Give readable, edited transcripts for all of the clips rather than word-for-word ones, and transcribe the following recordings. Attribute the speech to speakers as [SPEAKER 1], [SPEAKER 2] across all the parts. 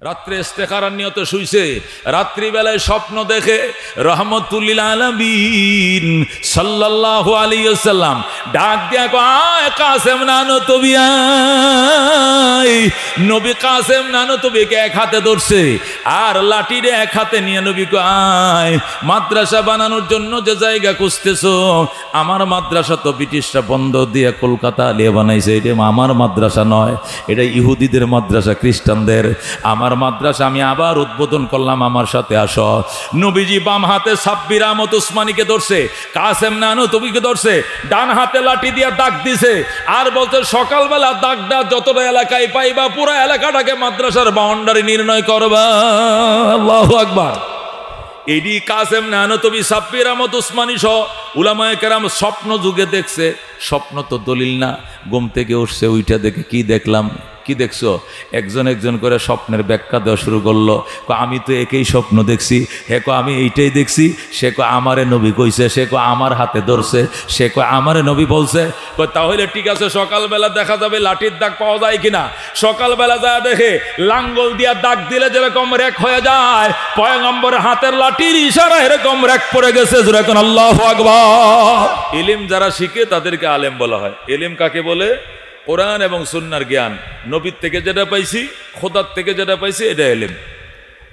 [SPEAKER 1] রাত্রে ইস্তেখারার নিয়তে শুইছে, রাত্রিবেলায় স্বপ্ন দেখে রহমতুল্লিল আলামিন সাল্লাল্লাহু আলাইহি ওয়াসাল্লাম ডাক দিয়া কয় কাসেম নানো তবি আয়। নবী কাসেম নানো তবিকে এক হাতে ধরছে আর লাঠিরে এক হাতে নিয়ে নবী কয় মাদ্রাসা বানানোর জন্য যে জায়গা খুঁজতেছো, আমার মাদ্রাসা তো ব্রিটিশরা বন্ধ দিয়ে কলকাতা আলিয়া বানাইছে, এটা আমার মাদ্রাসা নয়, এটা ইহুদিদের মাদ্রাসা, খ্রিস্টানদের। আমার মাদ্রাসা আমি আবার উদ্বোধন করলাম, আমার সাথে আসো। নবীজি বাম হাতে সাব্বির আহমদ উসমানীকে ধরছে, কাসেম নানতুবিকে ধরছে, ডান হাতে লাঠি দিয়ে দাগ দিছে আর বলছে সকালবেলা দাগটা যতটা এলাকায় পাইবা পুরো এলাকাটাকে মাদ্রাসার বাউন্ডারি নির্ণয় করবা। আল্লাহু আকবার। এডি কাসেম নানতুবি সাব্বির আহমদ উসমানী সহ উলামায়ে কেরাম স্বপ্ন যুগে দেখছে। স্বপ্ন তো দলিল না, ঘুম থেকে উঠছে, ওইটা দেখে কি দেখলাম, কি দেখছো? একজন একজন করে স্বপ্নের ব্যাখ্যা দেওয়া শুরু করলো। আমি তো একই স্বপ্ন দেখছি, হে কো আমি এইটাই দেখছি, সে কো আমারে নবী কইছে, সে কো আমার হাতে ধরছে, সে কো আমারে নবী বলছে। তাহলে ঠিক আছে, সকালবেলা দেখা যাবে লাঠির দাগ পাওয়া যায় কিনা। সকালবেলা যা দেখে লাঙ্গল দিয়া দাগ দিলে যেরকম রেক হয়ে যায়, পয়গম্বরের হাতের লাঠির ইশারা এরকম রেক পড়ে গেছে। যেরকম আল্লাহু আকবার। ইলম যারা শিখে তাদেরকে আলেম বলা হয়। ইলম কাকে বলে? কোরআন এবং সুন্নাহর জ্ঞান, নবীর থেকে যেটা পাইছি, খোদার থেকে যেটা পাইছি, এটা এলেম।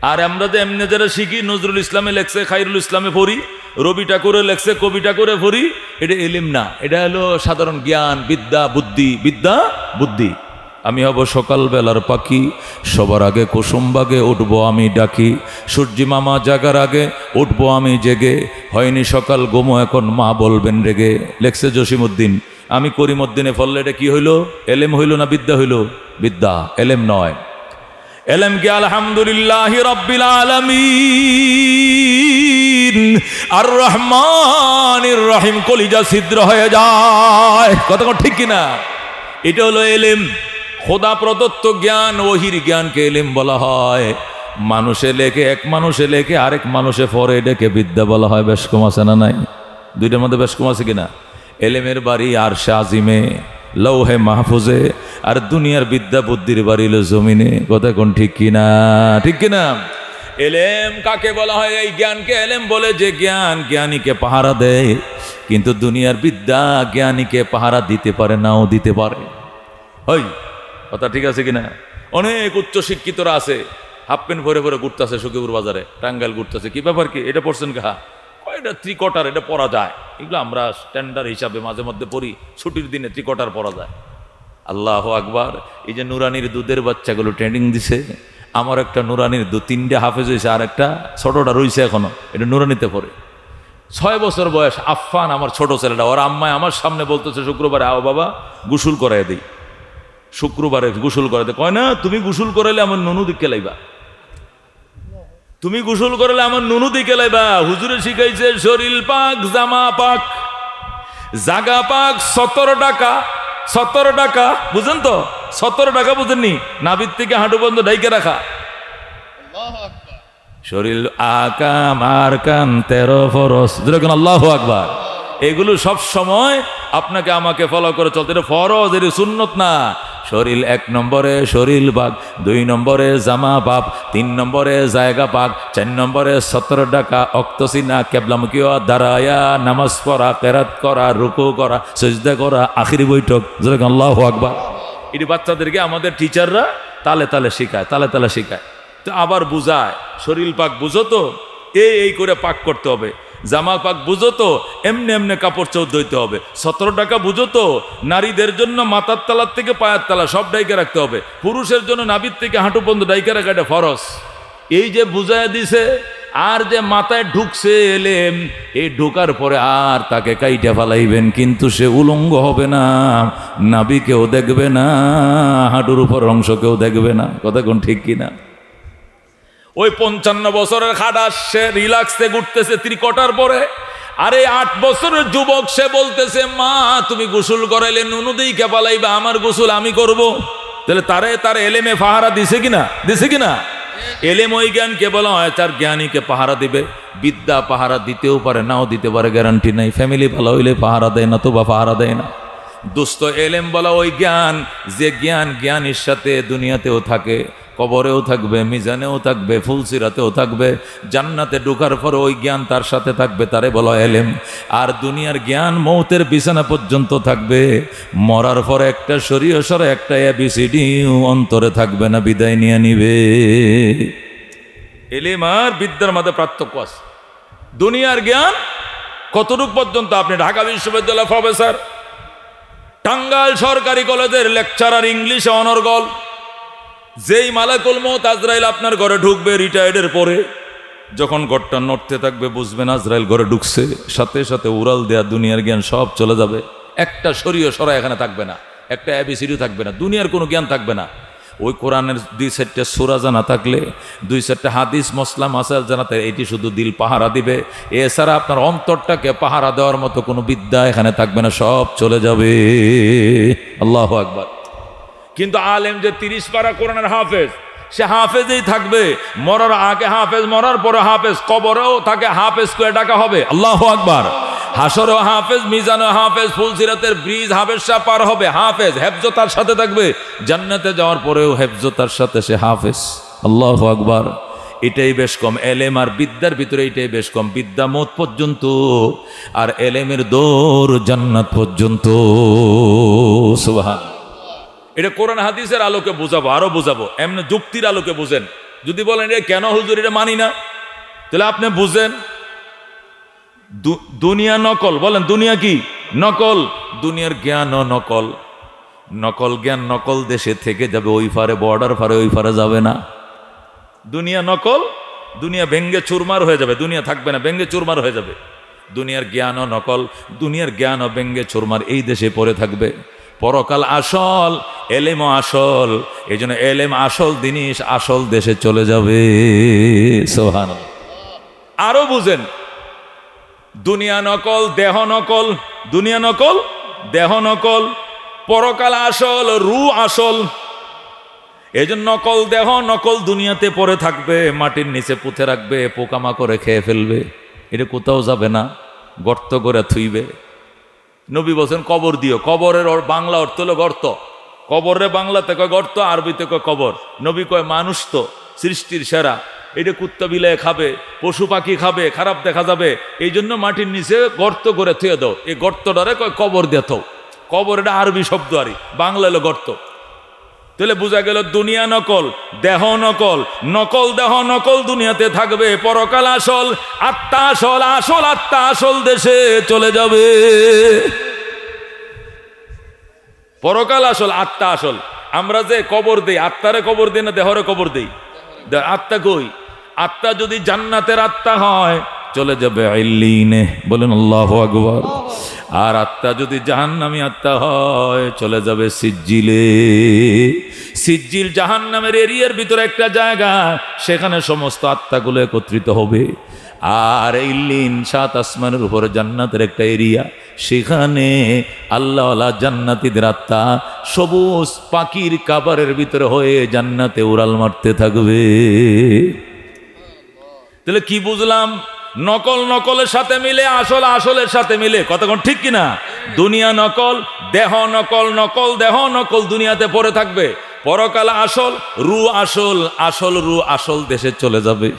[SPEAKER 1] আর আমরা যে এমনি যারা শিখি, নজরুল ইসলামে লেখছে, খায়রুল ইসলামে পড়ি, রবি ঠাকুরে লেখছে, কবি ঠাকুরে পড়ি, এটা এলিম না, এটা হলো সাধারণ জ্ঞান, বিদ্যা বুদ্ধি, বিদ্যা বুদ্ধি। আমি হব সকালবেলার পাখি, সবার আগে কুসুমবাগে উঠবো আমি ডাকি, সূর্যি মামা জাগার আগে উঠবো আমি জেগে, হয়নি সকাল গোমো এখন মা বলবেন রেগে। লেখছে জসিমউদ্দিন। আমি করিমউদ্দিনে ফললে এটা কি হইল? এলেম হইল না বিদ্যা হইল? বিদ্যা, এলেম নয়। এলেম কি? আলহামদুলিল্লাহি রাব্বিল আলামিন আর রহমানির রহিম কলিজা ছিদ্র হয়ে যায়। কতক্ষণ ঠিক কিনা? এটা হলো এলেম। খোদা প্রদত্ত জ্ঞান, ওহির জ্ঞানকে এলেম বলা হয়। মানুষে লেখে, এক মানুষে লেখে, আরেক মানুষে পড়ে, এটাকে বিদ্যা বলা হয়। বেশ কম আছে না নাই? দুইটার মধ্যে বেশ কম আছে কিনা? এলেমের বাড়ি আরশে আজিমে, লৌহে মাহফুজে, আর দুনিয়ার বিদ্যা বুদ্ধির বাড়ি হলো জমিনে। কথা কোন ঠিক কিনা? ঠিক কিনা? এলেম কাকে বলা হয়? এই জ্ঞানকে এলেম বলে যে জ্ঞান জ্ঞানীকে পাহারা দেয়, কিন্তু দুনিয়ার বিদ্যা জ্ঞানীকে পাহারা দিতে পারে, নাও দিতে পারে। ওই কথা ঠিক আছে কিনা? অনেক উচ্চ শিক্ষিতরা আছে, হাফ প্যান্ট ভরে ভরে ঘুরতেছে সখীপুর বাজারে, টাঙ্গাইল ঘুরতেছে। কি ব্যাপার? কি এটা পড়ছেন কাহা? এটা ত্রিকটার, এটা পরা যায়। এগুলো আমরা স্ট্যান্ডার্ড হিসাবে মাঝে মধ্যে পড়ি, ছুটির দিনে ত্রিকটার পরা যায়। আল্লাহু আকবার। এই যে নুরানির দুধের বাচ্চাগুলো ট্রেনিং দিছে, আমার একটা নুরানির দু তিনটে হাফেজ হয়েছে, আর একটা ছোটটা রয়েছে এখনো, এটা নুরানিতে পড়ে। 6 বছর বয়স, আফফান আমার ছোট ছেলেটা। ওর আম্মায় আমার সামনে বলতেছে শুক্রবারে আও বাবা গোসল করাই দিই, শুক্রবারে গোসল করাতে। কয় না, তুমি গোসল করাইলে আমার নুনু দিকে লাইবা, তুমি গোসল করলে আমার নুনু দিকে লাইবা। হুজুরে শিখাইছে শরীর পাক, জামা পাক, জাগা পাক। 17 টাকা, 17 টাকা বুঝেন তো? 17 টাকা বুঝেননি? নাভির থেকে হাঁটু বন্ধ ডাইকে রাখা। শরীর আকাম আর কান 13 ফরজ। যেরকম আল্লাহু আকবার। এগুলো সব সময় আপনাকে আমাকে ফলো করে চলতে। এটা ফরজ, এটা সুন্নত না। শরীর 1 নম্বরে শরীর পাক, 2 নম্বরে জামা পাক, 3 নম্বরে জায়গা পাক, 4 নম্বরে 17 টাকা অক্তসিনা, কেবলামুখী দাঁড়ায়া নামাজ পড়া, কেরাত করা, রুকু করা, সিজদা করা, আখিরি বৈঠক। যেরকম আল্লাহু আকবার। এটি বাচ্চাদেরকে আমাদের টিচাররা তালে তালে শেখায়, তালে তালে শেখায়। তো আবার বুঝায়, শরীর পাক বুঝো তো, এই করে পাক করতে হবে। জামা পাক বুঝো তো, এমনি এমনি কাপড় চোপড় ধুইতে হবে। 17 টাকা বুঝো তো, নারীদের জন্য মাথার তালার থেকে পায়ের তালা সব ডাইকে রাখতে হবে। পুরুষের জন্য নাভির থেকে হাঁটু পর্যন্ত ডাইকে রাখা, এটা ফরজ। এই যে বুঝায় দিছে, আর যে মাথায় ঢুকছে এলেম, এই ঢোকার পরে আর তাকে কাইটা ফেলাইবেন, কিন্তু সে উলঙ্গ হবে না, নাভি কেউ দেখবে না, হাঁটুর উপর অংশ কেউ দেখবে না। কথা কোন ঠিক কিনা? ওই 55 বছরের খাটাস, সে রিল্যাক্সে ঘুরতেছে ত্রিকটার পরে। আরে 8 বছরের যুবক, সে বলতেছে মা তুমি গোসল করাইলে নুনু দিই কে পালাইবা, আমার গোসল আমি করব। তাহলে তার এলেমে পাহারা দিছে কিনা? দিছে কিনা? এলেম ওই জ্ঞানকে বলা হয় তার জ্ঞানীকে পাহারা দিবে। বিদ্যা পাহারা দিতেও পারে, নাও দিতে পারে, গ্যারান্টি নাই। ফ্যামিলি ভালো হইলে পাহারা দেয় না, তো বা পাহারা দেয় না। দোস্ত এলেম বলা ওই জ্ঞান, যে জ্ঞান জ্ঞানীর সাথে দুনিয়াতেও থাকে, কবরেও থাকবে, মিজানেও থাকবে, ফুলসিরাতেও থাকবে। জান্নাতে ঢোকার পরে ওই জ্ঞান তার সাথে থাকবে, তারে বলা এলেম। আর দুনিয়ার জ্ঞান মৌতের বিছানা পর্যন্ত থাকবে। মরার পরে একটা শরীয় সরে একটা ABCD অন্তরে থাকবে না, বিদায় নিয়ে নিবে। এলেম আর বিদ্যার মধ্যে পার্থক্য আছে। দুনিয়ার জ্ঞান কতটুকু পর্যন্ত? আপনি ঢাকা বিশ্ববিদ্যালয়ের প্রফেসর, টাঙ্গাইল সরকারি কলেজের লেকচারার, ইংলিশে অনর্গল, যেই মালাকুল মউত আজরাইল আপনার ঘরে ঢুকবে রিটায়ার্ডের পরে, যখন ঘরটা নড়তে থাকবে বুঝবেন আজরাইল ঘরে ঢুকছে, সাথে সাথে উড়াল দেয়া দুনিয়ার জ্ঞান সব চলে যাবে। একটা শরীয় সরা এখানে থাকবে না, একটা ABCD থাকবে না, দুনিয়ার কোনো জ্ঞান থাকবে না। ওই কোরআনের 2-4টা সূরা জানা থাকলে, 2-4টা হাদিস মসলা মাসাল জানাতে, এটি শুধু দিল পাহারা দিবে। এছাড়া আপনার অন্তরটাকে পাহারা দেওয়ার মতো কোনো বিদ্যা এখানে থাকবে না, সব চলে যাবে। আল্লাহু আকবার। কিন্তু আলেম যে 30 পারা কোরআনের হাফেজ, সে হাফেজই থাকবে, মরার আগে হাফেজ, মরার পরে হাফেজ, কবরেও তাকে হাফেজ করে ডাকা হবে। আল্লাহু আকবার। হাসরেও হাফেজ, মিজানেও হাফেজ, ফুলসিরাতের ব্রিজ হাফেজা পার হবে, হাফেজ, হেফজ তার সাথে থাকবে। জান্নাতে যাওয়ার পরেও হেফজ তার সাথে, সে হাফেজ। আল্লাহু আকবার। এটাই বেশ কম। এলেম আর বিদ্যার ভিতরে এটাই বেশ কম। বিদ্যা মওত পর্যন্ত, আর এলেমের দৌড় জান্নাত পর্যন্ত। সুবহান। এটা কোরআন হাদিসের আলোকে বোঝাবো, আরো বোঝাবো, এমনি যুক্তির আলোকে বুঝেন। যদি বলেন এটা কেন হুজুর এটা মানি না, তাহলে আপনি বুঝেন দুনিয়া নকল। বলেন দুনিয়া কি? নকল। দুনিয়ার জ্ঞানও নকল। নকল জ্ঞান নকল দেশে থেকে যাবে, ওই ফারে, বর্ডার ফারে, ওই ফারে যাবে না। দুনিয়া নকল, দুনিয়া ভেঙ্গে চুরমার হয়ে যাবে, দুনিয়া থাকবে না, ভেঙ্গে চুরমার হয়ে যাবে। দুনিয়ার জ্ঞানও নকল, দুনিয়ার জ্ঞানও ভেঙ্গে চুরমার এই দেশে পড়ে থাকবে। পরকাল আসল, এলেমও আসল। এই জন্য এলেম আসল জিনিস, আসল দেশে চলে যাবে। সুবহানাল্লাহ। আরো বুঝেন, দুনিয়া নকল, দেহ নকল। দুনিয়া নকল, দেহ নকল। পরকাল আসল, রূহ আসল। এই জন্য নকল দেহ, নকল দুনিয়াতে পড়ে থাকবে, মাটির নিচে পুঁতে রাখবে, পোকামাকড়ে খেয়ে ফেলবে। এটা কোথাও যাবে না, গর্ত করে থুইবে। নবী বলছেন কবর দিও। কবরের বাংলা অর্থ হলো গর্ত। কবরে বাংলাতে কয় গর্ত, আরবিতে কয় কবর। নবী কয় মানুষ তো সৃষ্টির সেরা, এটা কুত্তা বিলাই খাবে, পশু পাখি খাবে, খারাপ দেখা যাবে, এই জন্য মাটির নিচে গর্ত করে থুয়ে দাও। এই গর্তটারে কয় কবর দিয়ে থাও। কবর এটা আরবি শব্দ, আরই বাংলা হলো গর্ত। তাহলে বোঝা গেল দুনিয়া নকল, দেহ নকল। নকল দেহ, নকল দুনিয়াতে থাকবে। পরকাল আসল, আত্মা আসল। আসল আত্মা আসল দেশে চলে যাবে। পরকাল আসল, আত্মা আসল। আমরা যে কবর দেই, আত্মারে কবর দিই না দেহরে কবর দেই? আত্মা কই? আত্মা যদি জান্নাতের আত্মা হয় চলে যাবে ইল্লিনে। বলেন আল্লাহু আকবার। আর আত্মা যদি জাহান্নামী আত্মা হয় চলে যাবে সিজ্জিলে। সিজ্জিল জাহান্নামের এরিয়ার ভিতরে একটা জায়গা, সেখানে সমস্ত আত্মাগুলো একত্রিত হবে। আর ইল্লিন 7 আসমানের উপরে জান্নাতের একটা এরিয়া, সেখানে আল্লাহওয়ালা জান্নাতীদের আত্মা সবুজ পাখির কাবারের ভিতরে হয়ে জান্নাতে উড়াল মারতে থাকবে। তাহলে কি বুঝলাম? নকল নকলের সাথে মিলে, আসল আসলের সাথে মিলে। কতক্ষণ ঠিক কিনা? দুনিয়া নকল, দেহ নকল। নকল দেহ, নকল দুনিয়াতে পড়ে থাকবে। পরকাল আসল, রূহ আসল। আসল রূহ আসল দেশে চলে যাবে।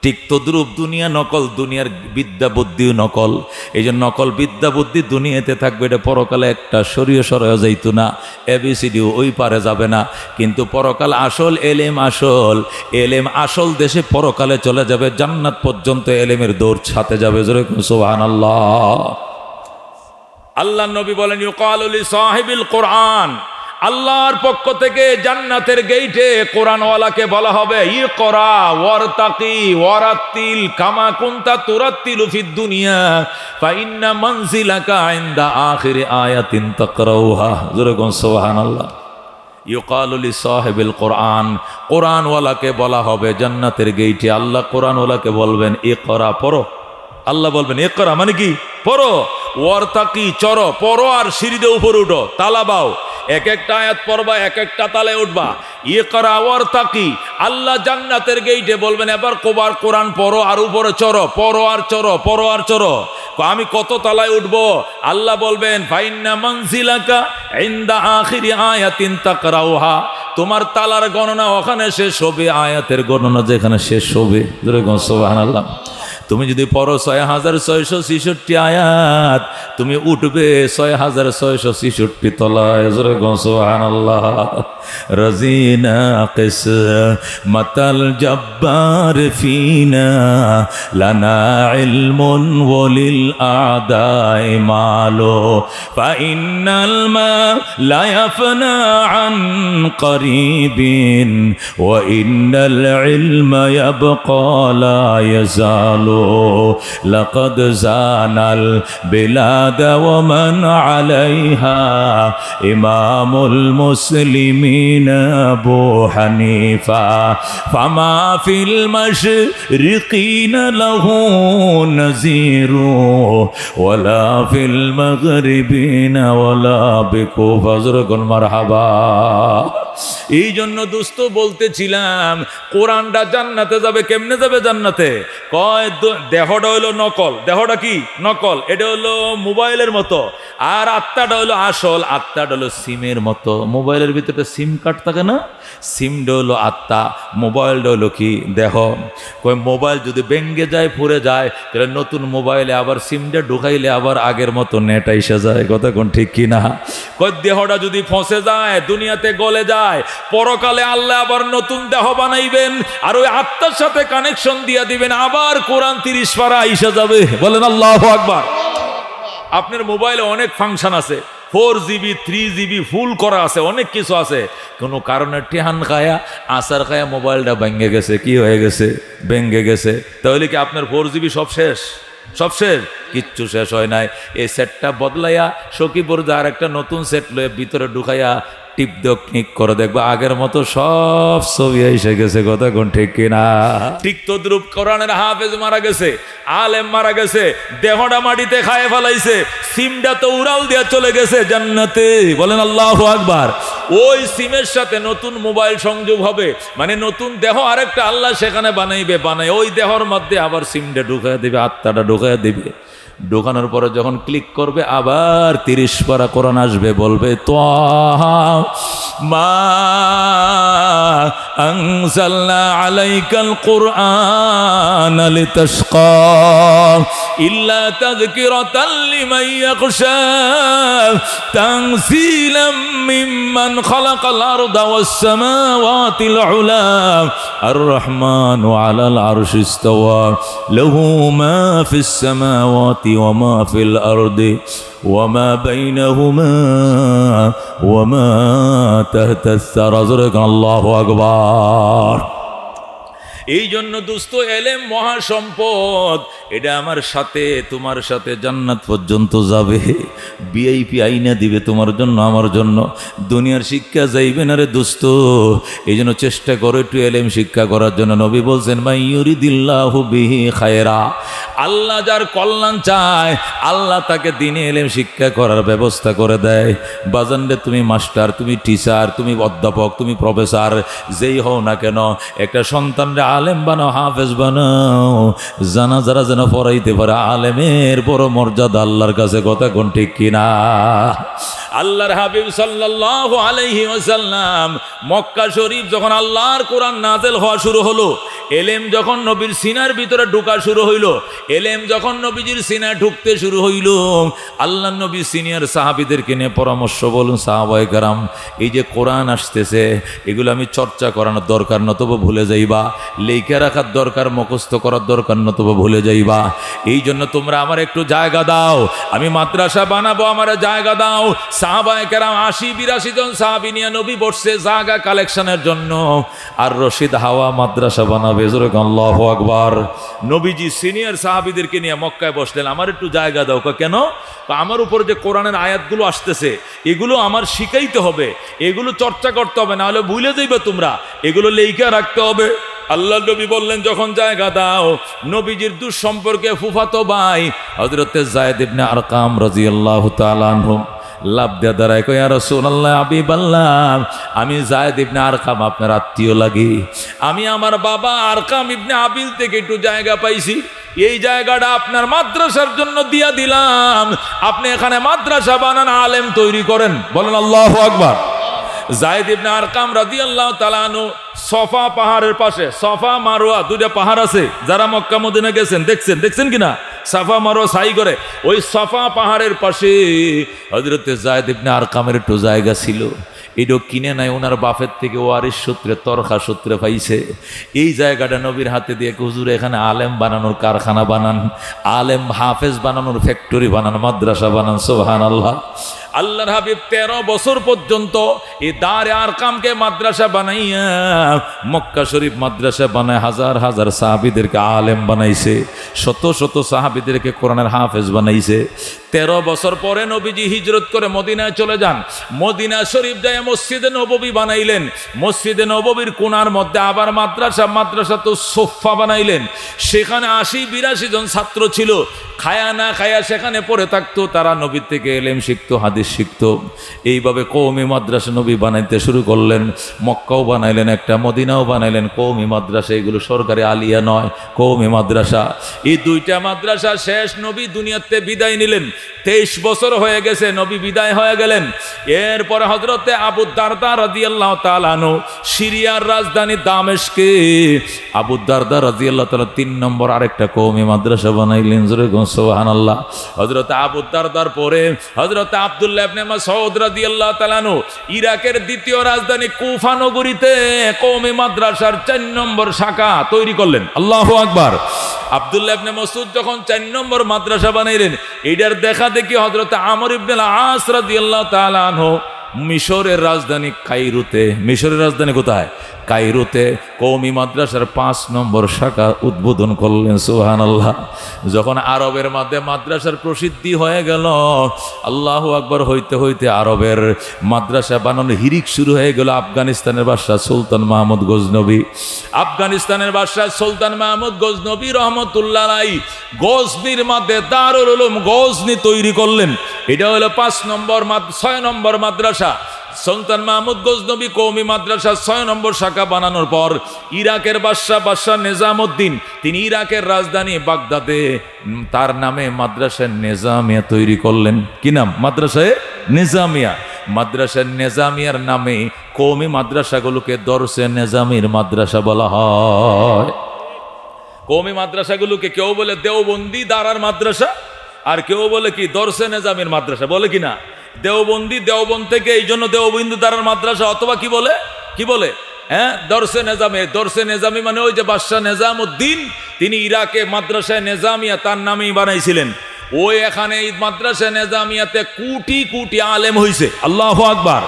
[SPEAKER 1] ঠিক তদ্রূপ দুনিয়া নকল, দুনিয়ার বিদ্যা বুদ্ধিও নকল। এই যে নকল বিদ্যা বুদ্ধি দুনিয়াতে থাকবে, এটা পরকালে একটা সরিয়ে সরাও যাইত না, ABCD ওই পারে যাবে না। কিন্তু পরকাল আসল, এলেম আসল। এলেম আসল দেশে পরকালে চলে যাবে, জান্নাত পর্যন্ত এলেমের দৌড় ছাতে যাবে। সুবহানাল্লাহ। আল্লাহ নবী বলেন ইউকালু লি সাহিবিল কোরআন, আল্লাহর পক্ষ থেকে জান্নাতের গেইটে কোরআনওয়ালাকে বলা হবে ইকরা ওয়ারতাকি ওয়ারাতিল কামা কুনতা তুরাতিলু ফিদ দুনিয়া ফা ইন্না মানজিলাকা ইনদা আখিরি আয়াতিন তাকরাউহা। জোরে কোন সুবহানাল্লাহ। ইউকালু লি সাহিবিল কোরআন, কোরআনওয়ালাকে বলা হবে জান্নাতের গেইটে। আল্লাহ কোরআনওয়ালাকে বলবেন ইকরা, পড়ো। আল্লাহ বলবেন ইকরা মানে কি? পড়ো। ওয়ারতাকি, চড়ো, পড়ো। আর সিঁড়িতে উপরে উঠো, তালা বাও। এক একটা আয়াত পড়বা, এক একটা তালায় উঠবা। ইকরা ওয়ারতাকি। আল্লাহ জান্নাতের গেইটে বলবেন এবার কোরআন পড়ো আর উপরে চড়ো, পড়ো আর চড়ো, পড়ো আর চড়ো। আমি কত তলায় উঠবো? আল্লাহ বলবেন ফাইন্না মানজিলাকা ইনদা আখিরি আয়াতিন তাকরাউহা, তোমার তালার গণনা ওখানে শেষ হবে, আয়াতের গণনা যেখানে শেষ হবে। সুবহানাল্লাহ। তুমি যদি পড়ো 6666 আয়াত, তুমি উঠবে 6666 তলায়। সুবহানাল্লাহ। রাজিনা কিসমাতাল জব্বার ফিনা লানা ইলমুন ওয়ালিল আদাই মালো ফাইন্নাল মা লা ইয়াফনা আন করিবিন ওয়া ইন্নাল ইলমা ইয়াবকা লা ইয়াজালু লাকাদ জানাল বিলাদা ওয়া মান আলাইহা ইমামুল মুসলিমিন আবু হানিফা ফামা ফিল মাশরিকিনা লাহু নাযীরু ওয়ালা ফিল মাগরিবিনা ওয়ালা বিকুফা। মারহাবা। এই জন্য দোস্ত বলতেছিলাম কোরআনটা জান্নাতে যাবে। কেমনে যাবে জান্নাতে? কয় দেহটা হইলো নকল। দেহটা কি নকল? এটা হলো মোবাইলের মতো। আর আত্মাটা হলো আসল। আত্মাটা হলো সিমের মতো। মোবাইলের ভিতরে সিম কার্ড থাকে না? সিমটা হলো আত্মা, মোবাইলটা হলো কি দেহ। কয় মোবাইল যদি ভেঙে যায়, পুড়ে যায়, তাহলে নতুন মোবাইলে আবার সিমটা ঢুকাইলে আবার আগের মতো নেট আইসা যায়। কথা কোন ঠিক কিনা? কয় দেহটা যদি ফসে যায়, দুনিয়াতে গলে যায়, পরকালে আল্লাহ আবার নতুন দেহ বানাইবেন, আর ওই আত্মার সাথে কানেকশন দিয়া দিবেন, আবার কোরআন 30 পারা আইসা যাবে। বলেন আল্লাহু আকবার। আপনার মোবাইলে অনেক ফাংশন আছে, 4GB 3GB ফুল করা আছে, অনেক কিছু আছে। কোনো কারণে টেহান খায়া আসার খায়া মোবাইলটা ভেঙে গেছে। কি হয়ে গেছে? ভেঙে গেছে। তাহলে কি আপনার 4GB সব শেষ? সব শেষ? কিচ্ছু শেষ হয় নাই। এই সেটটা বদলাইয়া সখীপুর আর একটা নতুন সেট লয়ে ভিতরে ঢুকাইয়া টিপ দেও, ক্লিক করে দেখবা আগের মতো সব ছবি এসে গেছে। কথা কোন ঠিক কিনা? ঠিক তদ্রুপ কোরআনের হাফেজ মারা গেছে, আলেম মারা গেছে, দেহটা মাটিতে খায় ফেলাইছে, সিমটা তো উড়াল দিয়া চলে গেছে জান্নাতে। বলেন আল্লাহু আকবার। ওই সিমের সাথে নতুন মোবাইল সংযোগ হবে, মানে নতুন দেহ আরেকটা আল্লাহ সেখানে বানাইবে। বানাই ওই দেহর মধ্যে আবার সিমটা ঢুকাইয়া দিবে, আত্মাটা ঢুকাইয়া দিবে। ঢোকানোর পরে যখন ক্লিক করবে আবার 30 পারা কোরআন আসবে, বলবে তাহা মা আনজালনা আলাইকাল কুরআন লিতাশকা ইল্লা তাযকিরাতাল লিমান ইয়াখশা তানসীলাম মিম্মান খালাকাল আরদা ওয়াস সামাওয়াতিল উলা আর রহমানু আলাল আরশি ইসতাওয়া লাহু মা ফিস সামাওয়াতি وما في الأرض وما بينهما وما تحت الثرى الله أكبر। এই জন্য দোস্ত এলেম মহা সম্পদ। এটা আমার সাথে তোমার সাথে জান্নাত পর্যন্ত যাবে। ভিআইপি আইনা দিবে তোমার জন্য আমার জন্য। দুনিয়ার শিক্ষা যাইবে না রে দোস্ত। এই জন্য চেষ্টা করো একটু এলেম শিক্ষা করার জন্য। নবী বলছেন মাই ইউরিদিল্লাহু বিহি খায়রা, আল্লাহ যার কল্যাণ চায় আল্লাহ তাকে দিনে এলেম শিক্ষা করার ব্যবস্থা করে দেয়। বাজানরে তুমি মাস্টার, তুমি টিচার, তুমি অধ্যাপক, তুমি প্রফেসর, যেই হও না কেন, একটা সন্তানরে আলেম বানাও, হাফেজ বানাও, জানাজারা যেন পড়াইতে পারে। আলেমের বড় মর্যাদা আল্লাহর কাছে। কথা কোন ঠিক কিনা? আল্লাহর হাবিব সাল্লাল্লাহু আলাইহি ওয়াসাল্লাম মক্কা শরীফ যখন আল্লাহর কোরআন নাযিল হওয়া শুরু হলো, এলেম যখন নবীর সিনার ভিতরে ঢোকা শুরু হইল, এলেম যখন নবীজির সিনায় ঢুকতে শুরু হইল, আল্লাহ নবী সিনিয়র সাহাবীদেরকে নিয়ে পরামর্শ বলুন, সাহাবায়ে কেরাম এই যে কোরআন আসতেছে এগুলো আমি চর্চা করানোর দরকার, নতুবা ভুলে যাইবা। লেখা রাখার দরকার, মুখস্থ করার দরকার, নতুবা ভুলে যাইবা। এই জন্য তোমরা আমার একটু জায়গা দাও, আমি মাদ্রাসা বানাবো, আমার জায়গা দাও। সাহাবায়ে কেরাম ৮০-৮২ জন সাহাবী নিয়ে নবী বসছে জায়গা কালেকশনের জন্য। আর রশিদ হাওয়া মাদ্রাসা বানাবে। আল্লাহু আকবার। নবীজি সিনিয়র সাহাবীদেরকে নিয়ে মক্কায় বসলেন, আমার একটু জায়গা দাও। কেন? আমার উপর যে কোরআনের আয়াতগুলো আসতেছে এগুলো আমার শিখাইতে হবে, এগুলো চর্চা করতে হবে, না হলে ভুলে যাইবে তোমরা। এগুলো লেখা রাখতে হবে। আল্লাহ নবী বললেন যখন জায়গা দাও। নবীজির দুঃসম্পর্কে ফুফাতো ভাই হযরতে যায়েদ ইবনে আরকাম রাদিয়াল্লাহু তাআলা আনহু লাভ দেয়া দাঁড়ায়, কই ইয়া রাসূলুল্লাহ, হাবিবাল্লাহ, আমি যায়েদ ইবনে আরকাম আপনার আত্মীয় লাগি। আমি আমার বাবা আরকাম ইবনে আবিল থেকে একটু জায়গা পাইছি, এই জায়গাটা আপনার মাদ্রাসার জন্য দিয়া দিলাম, আপনি এখানে মাদ্রাসা বানান, আলেম তৈরি করেন। বলেন আল্লাহু আকবার। যায়েদ ইবনে আরকাম রাদিয়াল্লাহু তাআলা আনহু সফা পাহাড়ের পাশে, সফা মারওয়া দুইটা পাহাড় আছে, যারা মক্কা মদিনা গেছেন দেখছেন কিনা, সাফা মারওয়া সাই করে, ওই সফা পাহাড়ের পাশে হযরতে যায়েদ ইবনে আরকামের একটু জায়গা ছিল, এটাও কিনে নাই, ওনার বাপের থেকে ওয়ারিশ সূত্রে তরখা সূত্রে পাইছে। এই জায়গাটা নবীর হাতে দিয়ে, হুজুর এখানে আলেম বানানোর কারখানা বানান, আলেম হাফেজ বানানোর ফ্যাক্টরি বানান, মাদ্রাসা বানান। সুবহানাল্লাহ। আল্লাহর হাবিব 13 বছর পর্যন্ত এই দারে আরকামকে মাদ্রাসা বানাইয়া, মক্কা শরীফ মাদ্রাসা বানায় হাজার হাজার সাহাবীদেরকে আলেম বানাইছে, শত শত সাহাবীদেরকে কোরআনের হাফেজ বানাইছে। 13 বছর পরে নবীজি হিজরত করে মদিনায় চলে যান। মদিনা শরীফ যায় মসজিদে নববী বানাইলেন, মসজিদে নববীর কোণার মধ্যে আবার মাদ্রাসা তো সোফা বানাইলেন। সেখানে 80-82 জন ছাত্র ছিল, খায়া না খায়া সেখানে পড়ে থাকতো, তারা নবীর থেকে এলেম শিখতো, হাদিস শিখতো। এইভাবে কওমি মাদ্রাসা নবী বানাইতে শুরু করলেন। মক্কাও বানাইলেন একটা, মদিনাও বানাইলেন কওমি মাদ্রাসা, এগুলো সরকারি আলিয়া নয়, কওমি মাদ্রাসা। এই দুইটা মাদ্রাসা শেষ, নবী দুনিয়াতে বিদায় নিলেন। 23 বছর হয়ে গেছে, নবী বিদায় হয়ে গেলেন। এরপরে হযরতে আবু দারদা রাদিয়াল্লাহু তাআলা আনহু সিরিয়ার রাজধানী দামেস্কে, আবু দারদা রাদিয়াল্লাহু তাআলা 3 নম্বর আরেকটা কওমি মাদ্রাসা বানাইলেন। জোরে গো সুবহানাল্লাহ। হযরতে আবু দারদার পরে হযরতে আব্দুল্লাহ ইবনে মাসউদ রাদিয়াল্লাহু তাআলা আনহু ইরাকের দ্বিতীয় রাজধানী কুফা নগরীতে কওমি মাদ্রাসার 4 নম্বর শাখা তৈরি করলেন। আল্লাহু আকবার। আব্দুল্লাহ ইবনে মাসউদ যখন 4 নম্বর মাদ্রাসা বানাইলেন, এইটার দেখা দেখি হযরতে আমর ইবনে আস রাদিয়াল্লাহু তাআলা আনহু মিশরের রাজধানী কায়রোতে, মিশরের রাজধানী কোথায়? কায়রোতে কওমি মাদ্রাসার 5 নম্বর শাখা উদ্বোধন করলেন। সুবহানাল্লাহ। যখন আরবের মধ্যে মাদ্রাসার প্রসিদ্ধি হয়ে গেল, আল্লাহু আকবার হইতে হইতে আরবের মাদ্রাসা বানানোর হিরিক শুরু হয়ে গেল। আফগানিস্তানের বাদশাহ সুলতান মাহমুদ গজনবী, আফগানিস্তানের বাদশাহ সুলতান মাহমুদ গজনবী রহমতুল্লাহ আলাইহি গজনির মধ্যে দারুল উলুম গজনি তৈরি করলেন। এটা হলো 6 নম্বর মাদ্রাসা। সুলতান মাহমুদ গজনবী কওমি মাদ্রাসা 6 নম্বর শাখা বানানোর পর ইরাকের বাদশাহ নিজামউদ্দিন, তিনি ইরাকের রাজধানী বাগদাদে তার নামে মাদ্রাসা নিজামিয়া তৈরি করলেন। কি নাম? মাদ্রাসায়ে নিজামিয়া। মাদ্রাসা নিজামিয়ার নামে কওমি মাদ্রাসাগুলোকে দরসে নিজামির মাদ্রাসা বলা হয়। কওমি মাদ্রাসাগুলোকে কেউ বলে দেওবন্দি দারার মাদ্রাসা, আর কেউ বলে কি দরসে নিজামির মাদ্রাসা, বলে কি না? দেওবন্দি, দেওবন্দ থেকে এই জন্য দেওবন্দি দারার মাদ্রাসা, অথবা কি বলে হ্যাঁ দরসে নেজামে। দরসে নেজামি মানে ওই যে বাদশাহ নিজামউদ্দিন, তিনি ইরাকে মাদ্রাসায় নিজামিয়া তার নামেই বানাইছিলেন। ওই এখানে এই মাদ্রাসা নিজামিয়াতে কোটি কোটি আলেম হইছে। আল্লাহু আকবার।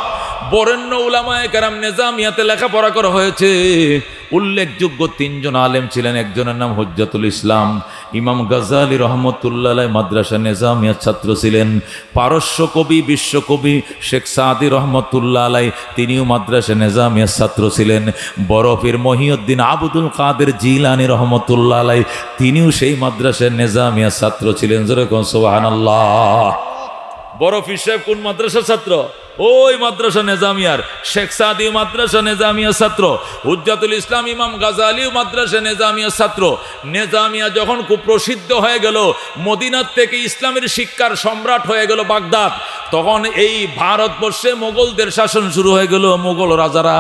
[SPEAKER 1] বরেণ্য উলামায়ে কেরাম নিজামিয়াতে লেখাপড়া করা হয়েছে। উল্লেখযোগ্য 3 জন আলেম ছিলেন। একজনের নাম হুজ্জাতুল ইসলাম ইমাম গাজ্জালী রহমতুল্লাহ আলাইহি মাদ্রাসা নিজামিয়ার ছাত্র ছিলেন। পারস্য কবি, বিশ্বকবি শেখ সাদি রহমতুল্লাহ আলাইহি, তিনিও মাদ্রাসা নিজামিয়ার ছাত্র ছিলেন। বড় পীর মহিউদ্দিন আবদুল কাদের জিলানী রহমতুল্লাহ আলাইহি, তিনিও সেই মাদ্রাসা নিজামিয়ার ছাত্র ছিলেন। জোরে কোন সুবহানাল্লাহ। বড় পীর সাহেব কোন মাদ্রাসার ছাত্র? ওই মাদ্রাসা নিজামিয়ার। শেখ সাদি মাদ্রাসা নিজামিয়ার ছাত্র। হুজ্জাতুল ইসলাম ইমাম গাজ্জালী মাদ্রাসা নিজামিয়ার ছাত্র। নিজামিয়া যখন খুব প্রসিদ্ধ হয়ে গেল, মদিনার থেকে ইসলামের শিক্ষার সম্রাট হয়ে গেল বাগদাদ, তখন এই ভারতবর্ষে মোগলদের শাসন শুরু হয়ে গেল। মোগল রাজারা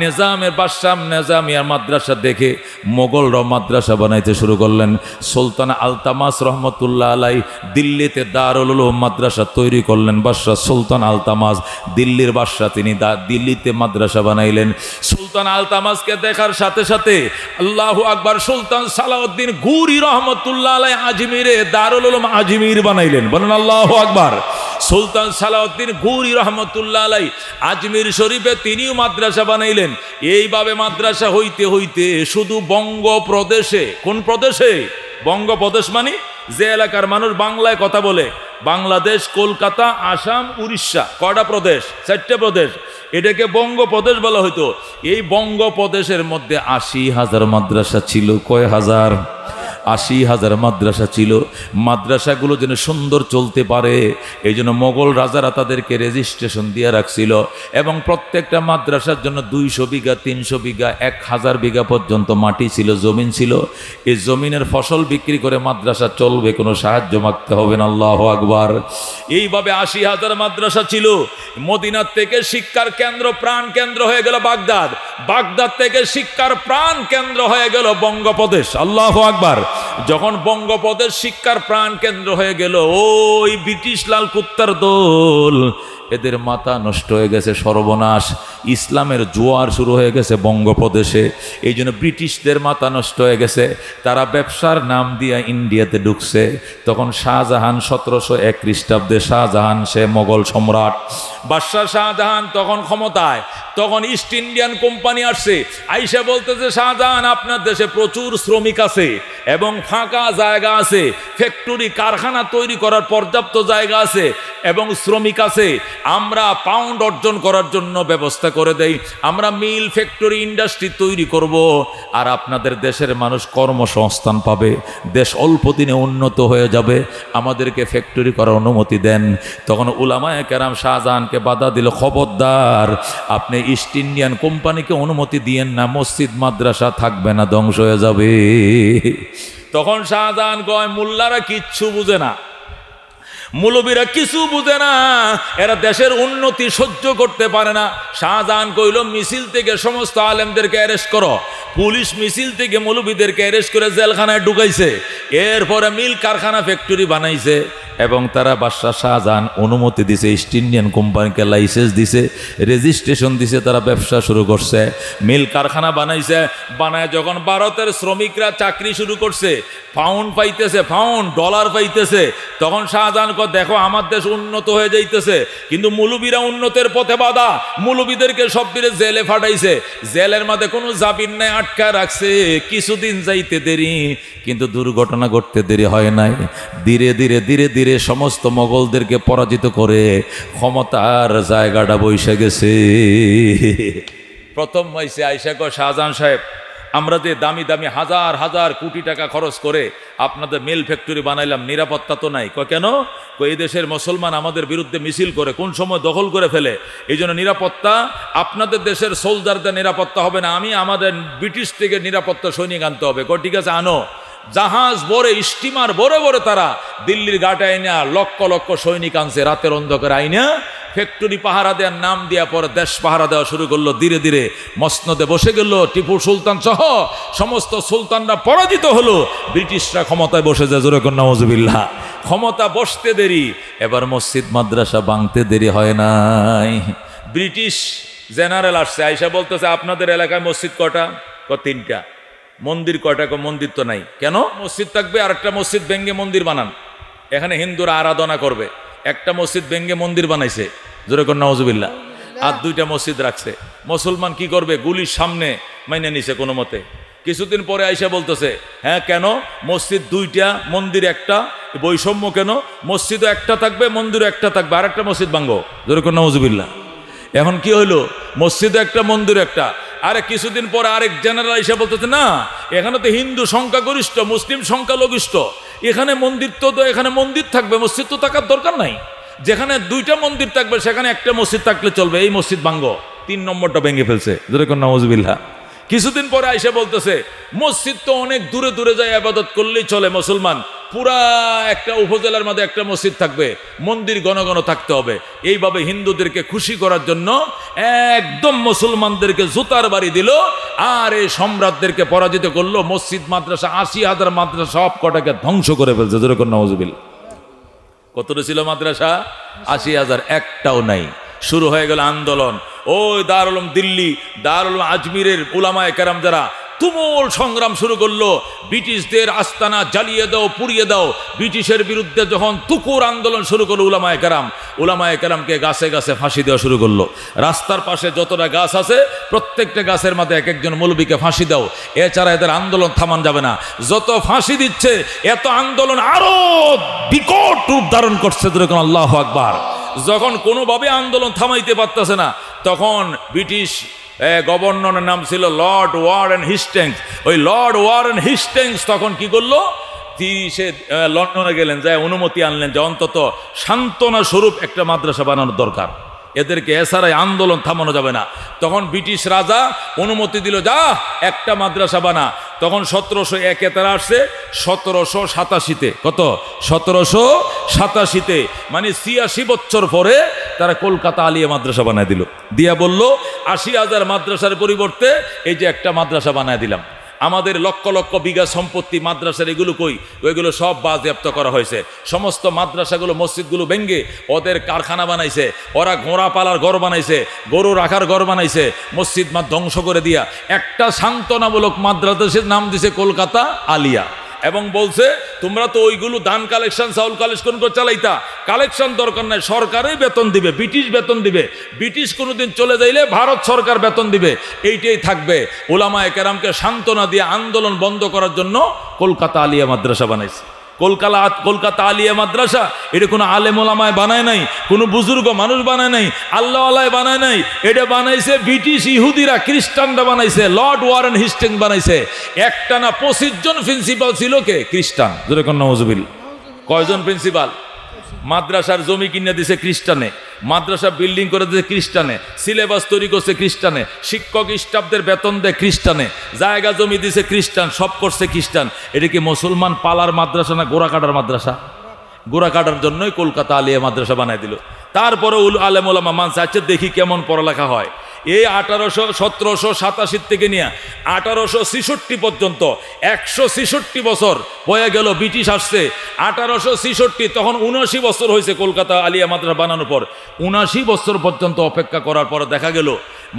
[SPEAKER 1] নিজামের বাদশাহ নিজামিয়ার মাদ্রাসা দেখে মোগলরা মাদ্রাসা বানাইতে শুরু করলেন। সুলতান আলতামাস রহমতুল্লাহ আলাইহি দিল্লিতে দারুল উলুম মাদ্রাসা তৈরি করলেন। বাদশাহ সুলতান আলতামাস, দিল্লির বাদশাহ, তিনি দিল্লিতে মাদ্রাসা বানাইলেন। সুলতান আলতামাসকে দেখার সাথে সাথে আল্লাহু আকবার, সুলতান সালাউদ্দিন ঘুরি রহমতুল্লাহ আলাইহি আজমিরে দারুল উলুম আজমির বানাইলেন। বলেন আল্লাহু আকবার। সুলতান সালাউদ্দিন ঘুরি রহমতুল্লাহ আলাইহি আজমির শরীফে তিনিও মাদ্রাসা বানাইলেন। এইভাবে মাদ্রাসা হইতে হইতে শুধু বঙ্গপ্রদেশে, কোন প্রদেশে? বঙ্গপ্রদেশ মানে যে এলাকার মানুষ বাংলায় কথা বলে, বাংলাদেশ, কলকাতা, আসাম, উড়িষ্যা, কয়টা প্রদেশ? 4টে প্রদেশ। এটাকে বঙ্গপ্রদেশ বলা হইতো। এই বঙ্গপ্রদেশের মধ্যে 80,000 মাদ্রাসা ছিল। কয় হাজার? 80,000 মাদ্রাসা ছিল। মাদ্রাসাগুলো যেন সুন্দর চলতে পারে এই জন্য মোগল রাজারা তাদেরকে রেজিস্ট্রেশন দিয়ে রাখছিল, এবং প্রত্যেকটা মাদ্রাসার জন্য 200 বিঘা 300 বিঘা 1000 বিঘা পর্যন্ত মাটি ছিল, জমিন ছিল। এই জমিনের ফসল বিক্রি করে মাদ্রাসা চলবে, কোনো সাহায্য মাগতে হবে না। আল্লাহু আকবার। এইভাবে 80,000 মাদ্রাসা ছিল। মদিনার থেকে শিক্ষার কেন্দ্র, প্রাণ কেন্দ্র হয়ে গেল বাগদাদ। বাগদাদ থেকে শিক্ষার প্রাণ কেন্দ্র হয়ে গেল বঙ্গপ্রদেশ। আল্লাহু আকবার। যখন বঙ্গপ্রদেশ শিক্ষার প্রাণ কেন্দ্র হয়ে গেল, ওই ব্রিটিশ লাল কুত্তার দল, এদের মাথা নষ্ট হয়ে গেছে, সর্বনাশ। ইসলামের জোয়ার শুরু হয়ে গেছে বঙ্গপ্রদেশে। এই জন্য ব্রিটিশদের মাথা নষ্ট হয়ে গেছে। তারা ব্যবসার নাম দিয়ে ইন্ডিয়াতে ঢুকছে। তখন শাহজাহান 1701 খ্রিস্টাব্দে, শাহজাহান সে মোগল সম্রাট, বাদশাহ শাহজাহান তখন ক্ষমতায়। তখন ইস্ট ইন্ডিয়ান কোম্পানি আসছে, আইসা বলতেছে, শাহজাহান আপনার দেশে প্রচুর শ্রমিক আছে এবং ফাঁকা জায়গা আছে, ফ্যাক্টরি কারখানা তৈরি করার পর্যাপ্ত জায়গা আছে এবং শ্রমিক আছে। আমরা পাউন্ড অর্জন করার জন্য ব্যবস্থা করে দেই, আমরা মিল ফ্যাক্টরি ইন্ডাস্ট্রি তৈরি করব, আর আপনাদের দেশের মানুষ কর্মসংস্থান পাবে, দেশ অল্প দিনে উন্নত হয়ে যাবে, আমাদেরকে ফ্যাক্টরি করার অনুমতি দেন। তখন উলামায়ে কেরাম শাহজাহানকে বাধা দিল, খবরদার, আপনি ইস্ট ইন্ডিয়ান কোম্পানিকে অনুমতি দিয়েন না, মসজিদ মাদ্রাসা থাকবে না, ধ্বংস হয়ে যাবে। তখন শাহজাহান কয়, মোল্লারা কিচ্ছু বুঝে না, মৌলবীরা কিছু বুঝে না, এরা দেশের উন্নতি সহ্য করতে পারে না। শাহজাহান কইল, মিছিল থেকে সমস্ত আলেমদেরকে অ্যারেস্ট করো। পুলিশ মিছিল থেকে মৌলবীদেরকে অ্যারেস্ট করে জেলখানায় ঢুকাইছে। এরপরে মিল কারখানা ফ্যাক্টরি বানাইছে এবং তারা বাদশাহ শাহজাহান অনুমতি দিছে, ইস্ট ইন্ডিয়ান কোম্পানিকে লাইসেন্স দিছে, রেজিস্ট্রেশন দিছে, তারা ব্যবসা শুরু করছে, মিল কারখানা বানাইছে। বানায় যখন ভারতের শ্রমিকরা চাকরি শুরু করছে, পাউন্ড পাইতেছে, পাউন্ড ডলার পাইতেছে, তখন শাহজাহান কয়, দেখো আমার দেশ উন্নত হয়ে যাইতেছে, কিন্তু মৌলবীরা উন্নতের পথে বাধা। মৌলবীদেরকে সব দিলে জেলে ফাটাইছে, জেলের মধ্যে কোনো জামিন নাই, আটকা রাখছে। কিছুদিন যাইতে দেরি, কিন্তু দুর্ঘটনা ঘটতে দেরি হয় নাই। ধীরে ধীরে ধীরে ধীরে সমস্ত মোগলদেরকে পরাজিত করে ক্ষমতার জায়গাটা বসে গেছে। প্রথম হয়েছে আইসা কয়, শাহজাহান সাহেব, আমরা যে দামি দামি হাজার হাজার কোটি টাকা খরচ করে আপনাদের মিল ফ্যাক্টরি বানাইলাম, নিরাপত্তা তো নাই। কয় কেন? কয় এই দেশের মুসলমান আমাদের বিরুদ্ধে মিছিল করে, কোন সময় দখল করে ফেলে, এই জন্য নিরাপত্তা আপনাদের দেশের সোলজারদের নিরাপত্তা হবে না, আমি আমাদের ব্রিটিশ থেকে নিরাপত্তা সৈনিক আনতে হবে। কয় ঠিক আছে, আনো। জাহাজ ভরে, স্টিমার ভরে ভরে তারা দিল্লির ঘাটে আইনা লক্ষ লক্ষ সৈনিক আনছে, রাতের অন্ধকার আইনা ফ্যাক্টরি পাহারা দেওয়ার নাম দেওয়া, পরে দেশ পাহারা দেওয়া শুরু করলো। ধীরে ধীরে মসনদে বসে গেল, টিপু সুলতান সহ সমস্ত সুলতানরা পরাজিত হলো, ব্রিটিশরা ক্ষমতায় বসে যায়। জোরে কন্যা নাউজুবিল্লাহ। ক্ষমতা বসতে দেরি, এবার মসজিদ মাদ্রাসা ভাঙতে দেরি হয় নাই। ব্রিটিশ জেনারেল আসছে, আইসা বলতেছে, আপনাদের এলাকায় মসজিদ কটা? তিনটা। মন্দির কয়টা? মন্দির তো নাই। কেন? মসজিদ থাকবে আর একটা মসজিদ ভেঙ্গে মন্দির বানান, এখানে হিন্দুরা আরাধনা করবে। একটা মসজিদ ভেঙ্গে মন্দির বানাইছে, জোরে কন্যা নাউজুবিল্লাহ। আর দুইটা মসজিদ রাখছে। মুসলমান কি করবে? গুলির সামনে মাইনে নিছে কোনো মতে। কিছুদিন পরে আইসা বলতেছে, হ্যাঁ কেন মসজিদ দুইটা মন্দির একটা, বৈষম্য কেন? মসজিদও একটা থাকবে, মন্দিরও একটা থাকবে, আর একটা মসজিদ ভাঙ্গো, জোরে কন্যা নাউজুবিল্লাহ। এখন কি হইলো? মসজিদও একটা, মন্দির একটা। আরে কিছুদিন পরে আরেক জেনারেল এসে বলতেছে, না এখানে তো হিন্দু সংখ্যাগরিষ্ঠ, মুসলিম সংখ্যালঘিষ্ঠ, এখানে মন্দির তো, এখানে মন্দির থাকবে, মসজিদ তো থাকার দরকার নাই। যেখানে দুইটা মন্দির থাকবে সেখানে একটা মসজিদ থাকলে চলবে, এই মসজিদ ভাঙ্গো। 3 নম্বরটা ভেঙে ফেলছে, জোরে কন্যা নাউজুবিল্লাহ। কিছুদিন পরে আইসা বলতেছে, মসজিদ তো অনেক দূরে দূরে যায় ইবাদত করলেই চলে, মুসলমান পুরা একটা উপজেলার মধ্যে একটা মসজিদ থাকবে, মন্দির ঘন ঘন থাকতে হবে। এইভাবে হিন্দুদেরকে খুশি করার জন্য একদম মুসলমানদেরকে জুতার বাড়ি দিল, আর এই সম্রাটদেরকে পরাজিত করলো। মসজিদ মাদ্রাসা 80,000 মাদ্রাসা সব কটাকে ধ্বংস করে ফেলছে, জোরে কন্যা নাউজুবিল্লাহ। কতটা ছিল মাদ্রাসা? 80,000, একটাও নাই। শুরু হয়ে গেল আন্দোলন। ওই দারুল উলুম দিল্লি, দারুল উলুম আজমিরের উলামায়ে কেরাম যারা তুমুল সংগ্রাম শুরু করলো, ব্রিটিশদের আস্তানা জ্বালিয়ে দাও, পুড়িয়ে দাও। ব্রিটিশের বিরুদ্ধে যখন তুকুর আন্দোলন শুরু করলো উলামায়ে কেরামকে গাছে গাছে ফাঁসি দেওয়া শুরু করলো। রাস্তার পাশে যতটা গাছ আছে প্রত্যেকটা গাছের মাঝে এক একজন মৌলবীকে ফাঁসি দাও, এছাড়া এদের আন্দোলন থামান যাবে না। যত ফাঁসি দিচ্ছে এত আন্দোলন আরো বিকট রূপ ধারণ করছে। আল্লাহু আকবার। যখন কোনোভাবে আন্দোলন থামাইতে পারতেছে না, তখন ব্রিটিশ গভর্নরের নাম ছিল লর্ড ওয়ারেন হেস্টিংস। ওই লর্ড ওয়ারেন হেস্টিংস তখন কি করলো, সে লন্ডনে গেলেন, যায় অনুমতি আনলেন যে অন্তত সান্ত্বনা স্বরূপ একটা মাদ্রাসা বানানোর দরকার, এদেরকে এছাড়াই আন্দোলন থামানো যাবে না। তখন ব্রিটিশ রাজা অনুমতি দিল, যা একটা মাদ্রাসা বানা। তখন 1701 তারা আসছে, 1787-তে, কত 1787-তে, মানে 86 বছর পরে তারা কলকাতা আলিয়া মাদ্রাসা বানায় দিল। দিয়া বলল 80,000 মাদ্রাসার পরিবর্তে এই যে একটা মাদ্রাসা বানায় দিলাম। আমাদের লক্ষ লক্ষ বিঘা সম্পত্তি মাদ্রাসার এগুলো কই, ওইগুলো সব বাজেয়াপ্ত করা হয়েছে। সমস্ত মাদ্রাসাগুলো মসজিদগুলো ভেঙ্গে ওদের কারখানা বানাইছে, ওরা ঘোড়া পালার ঘর বানাইছে, গরু রাখার ঘর বানাইছে, মসজিদ ধ্বংস করে দিয়া একটা সান্ত্বনামূলক মাদ্রাসার নাম দিছে কলকাতা আলিয়া। এবং বলছে তোমরা তো ওইগুলো ধান কালেকশন চাউল কালেকশন করে চালাইতা, কালেকশন দরকার নাই, সরকারই বেতন দিবে, ব্রিটিশ বেতন দিবে, ব্রিটিশ কোনোদিন চলে যাইলে ভারত সরকার বেতন দিবে, এইটাই থাকবে। ওলামায়ে কেরামকে সান্ত্বনা দিয়ে আন্দোলন বন্ধ করার জন্য কলকাতা আলিয়া মাদ্রাসা বানাইছে। কলকাতা আলিয়া মাদ্রাসা এটা কোনো আলেম ওলামায় বানায় নাই, কোনো বুজুর্গ মানুষ বানায় নাই, আল্লাহ আল্লাহ বানায় নাই, এটা বানাইছে ব্রিটিশ ইহুদিরা, খ্রিস্টানরা বানাইছে, লর্ড ওয়ারেন হেস্টিংস বানাইছে। একটানা 25 জন প্রিন্সিপাল ছিল কে, খ্রিস্টান। যেরকম নওয়াজুবিল্লাহ, কয়জন প্রিন্সিপাল? মাদ্রাসার জমি কিনে দিছে খ্রিস্টানে, মাদ্রাসা বিল্ডিং করে দিয়েছে খ্রিস্টানে, সিলেবাস তৈরি করছে খ্রিস্টানে, শিক্ষক স্টাফদের বেতন দেয় খ্রিস্টানে, জায়গা জমি দিছে খ্রিস্টান, সব করছে খ্রিস্টান। এটা কি মুসলমান পালার মাদ্রাসা না গোড়া কাটার মাদ্রাসা? গোড়া কাটার জন্যই কলকাতা আলিয়া মাদ্রাসা বানাই দিল। তারপরে আলেম ওলামা মানছে, আচ্ছা দেখি কেমন পড়ালেখা হয়। এই 1787 থেকে নিয়ে 1866 পর্যন্ত 166 বছর হয়ে গেল ব্রিটিশ আসছে। 1866, তখন 79 বছর হয়েছে কলকাতা আলিয়া মাদ্রাসা বানানোর পর। 79 বছর পর্যন্ত অপেক্ষা করার পর দেখা গেল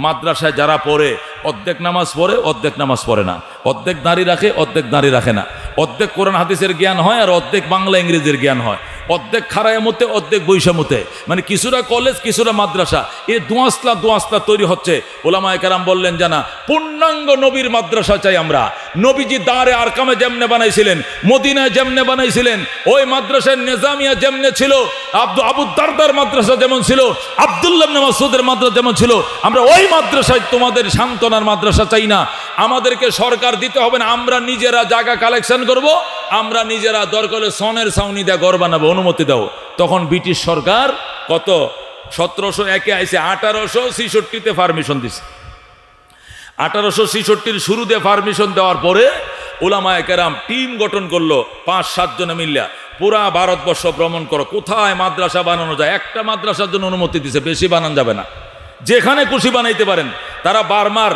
[SPEAKER 1] মাদ্রাসায় যারা পড়ে অর্ধেক নামাজ পড়ে, অর্ধেক নামাজ পড়ে না, অর্ধেক নারী রাখে, অর্ধেক নারী রাখে না, অর্ধেক কোরআন হাদিসের জ্ঞান হয় আর অর্ধেক বাংলা ইংরেজির জ্ঞান হয়, অর্ধেক খারায় মতে, অর্ধেক বৈষম্যতে, মানে কিছুটা কলেজ কিছুটা মাদ্রাসা, এই দোয়াসলা তৈরি হচ্ছে। ওলামায়ে কেরাম বললেন জানা, পূর্ণাঙ্গ নবীর মাদ্রাসা চাই আমরা। নবীজি দারে আরকামে যেমনে বানাইছিলেন, মদিনায় যেমনে বানাইছিলেন, ওই মাদ্রাসার নিজামিয়া যেমনে ছিল, আবু দারদার মাদ্রাসা যেমন ছিল, আব্দুল্লাহ ইবনে মাসউদের মাদ্রাসা যেমন ছিল, আমরা ওই মাদ্রাসায় তোমাদের সান্ত্বনার মাদ্রাসা চাই না। আমাদেরকে সরকার দিতে হবে না, আমরা নিজেরা জায়গা কালেকশন করব, আমরা নিজেরা দরকার হলে সনের ছাউনি দেয়া ঘর বানাবো, অনুমতি দাও। তখন ব্রিটিশ সরকার কত 1701 আইসে, 1866-তে পারমিশন দিছে। 1866 শুরুতে পারমিশন দেওয়ার পরে ওলামায়ে কেরাম টিম গঠন করলো, 5-7 জনে মিল্লা পুরা ভারতবর্ষ ভ্রমণ করো, কোথায় মাদ্রাসা বানানো যায়। একটা মাদ্রাসার জন্য অনুমতি দিছে, বেশি বানানো যাবে না, যেখানে খুশি বানাইতে পারেন। তারা বার্মার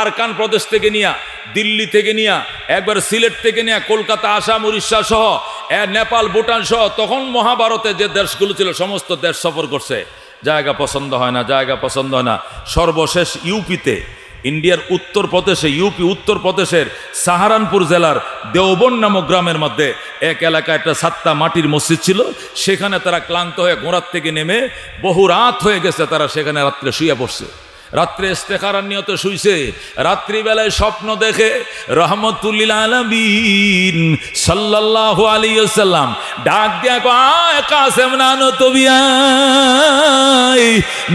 [SPEAKER 1] আরকান প্রদেশ থেকে নিয়া, দিল্লি থেকে নিয়া, একবার সিলেট থেকে নিয়া, কলকাতা, আসাম, উড়িষ্যা সহ, নেপাল, ভুটান সহ, তখন মহাভারতে যে দেশগুলো ছিল সমস্ত দেশ সফর করছে। জায়গা পছন্দ হয় না, জায়গা পছন্দ হয় না। সর্বশেষ ইউপিতে, ইন্ডিয়ার উত্তরপ্রদেশে, ইউপি উত্তরপ্রদেশের সাহারানপুর জেলার দেওবন্দ নামক গ্রামের মধ্যে এক এলাকায় একটা 7টা মাটির মসজিদ ছিল। সেখানে তারা ক্লান্ত হয়ে ঘোড়ার থেকে নেমে, বহু রাত হয়ে গেছে, তারা সেখানে রাত্রে শুয়ে পড়ছে। রাত্রে ইস্তেখারার নিয়তে শুইছে। রাত্রিবেলায় স্বপ্ন দেখে রহমতুল্লিল আলামিন সাল্লাল্লাহু আলাইহি ওয়াসাল্লাম ডাক দিয়া কয়, কাসেম নানো তবি আয়।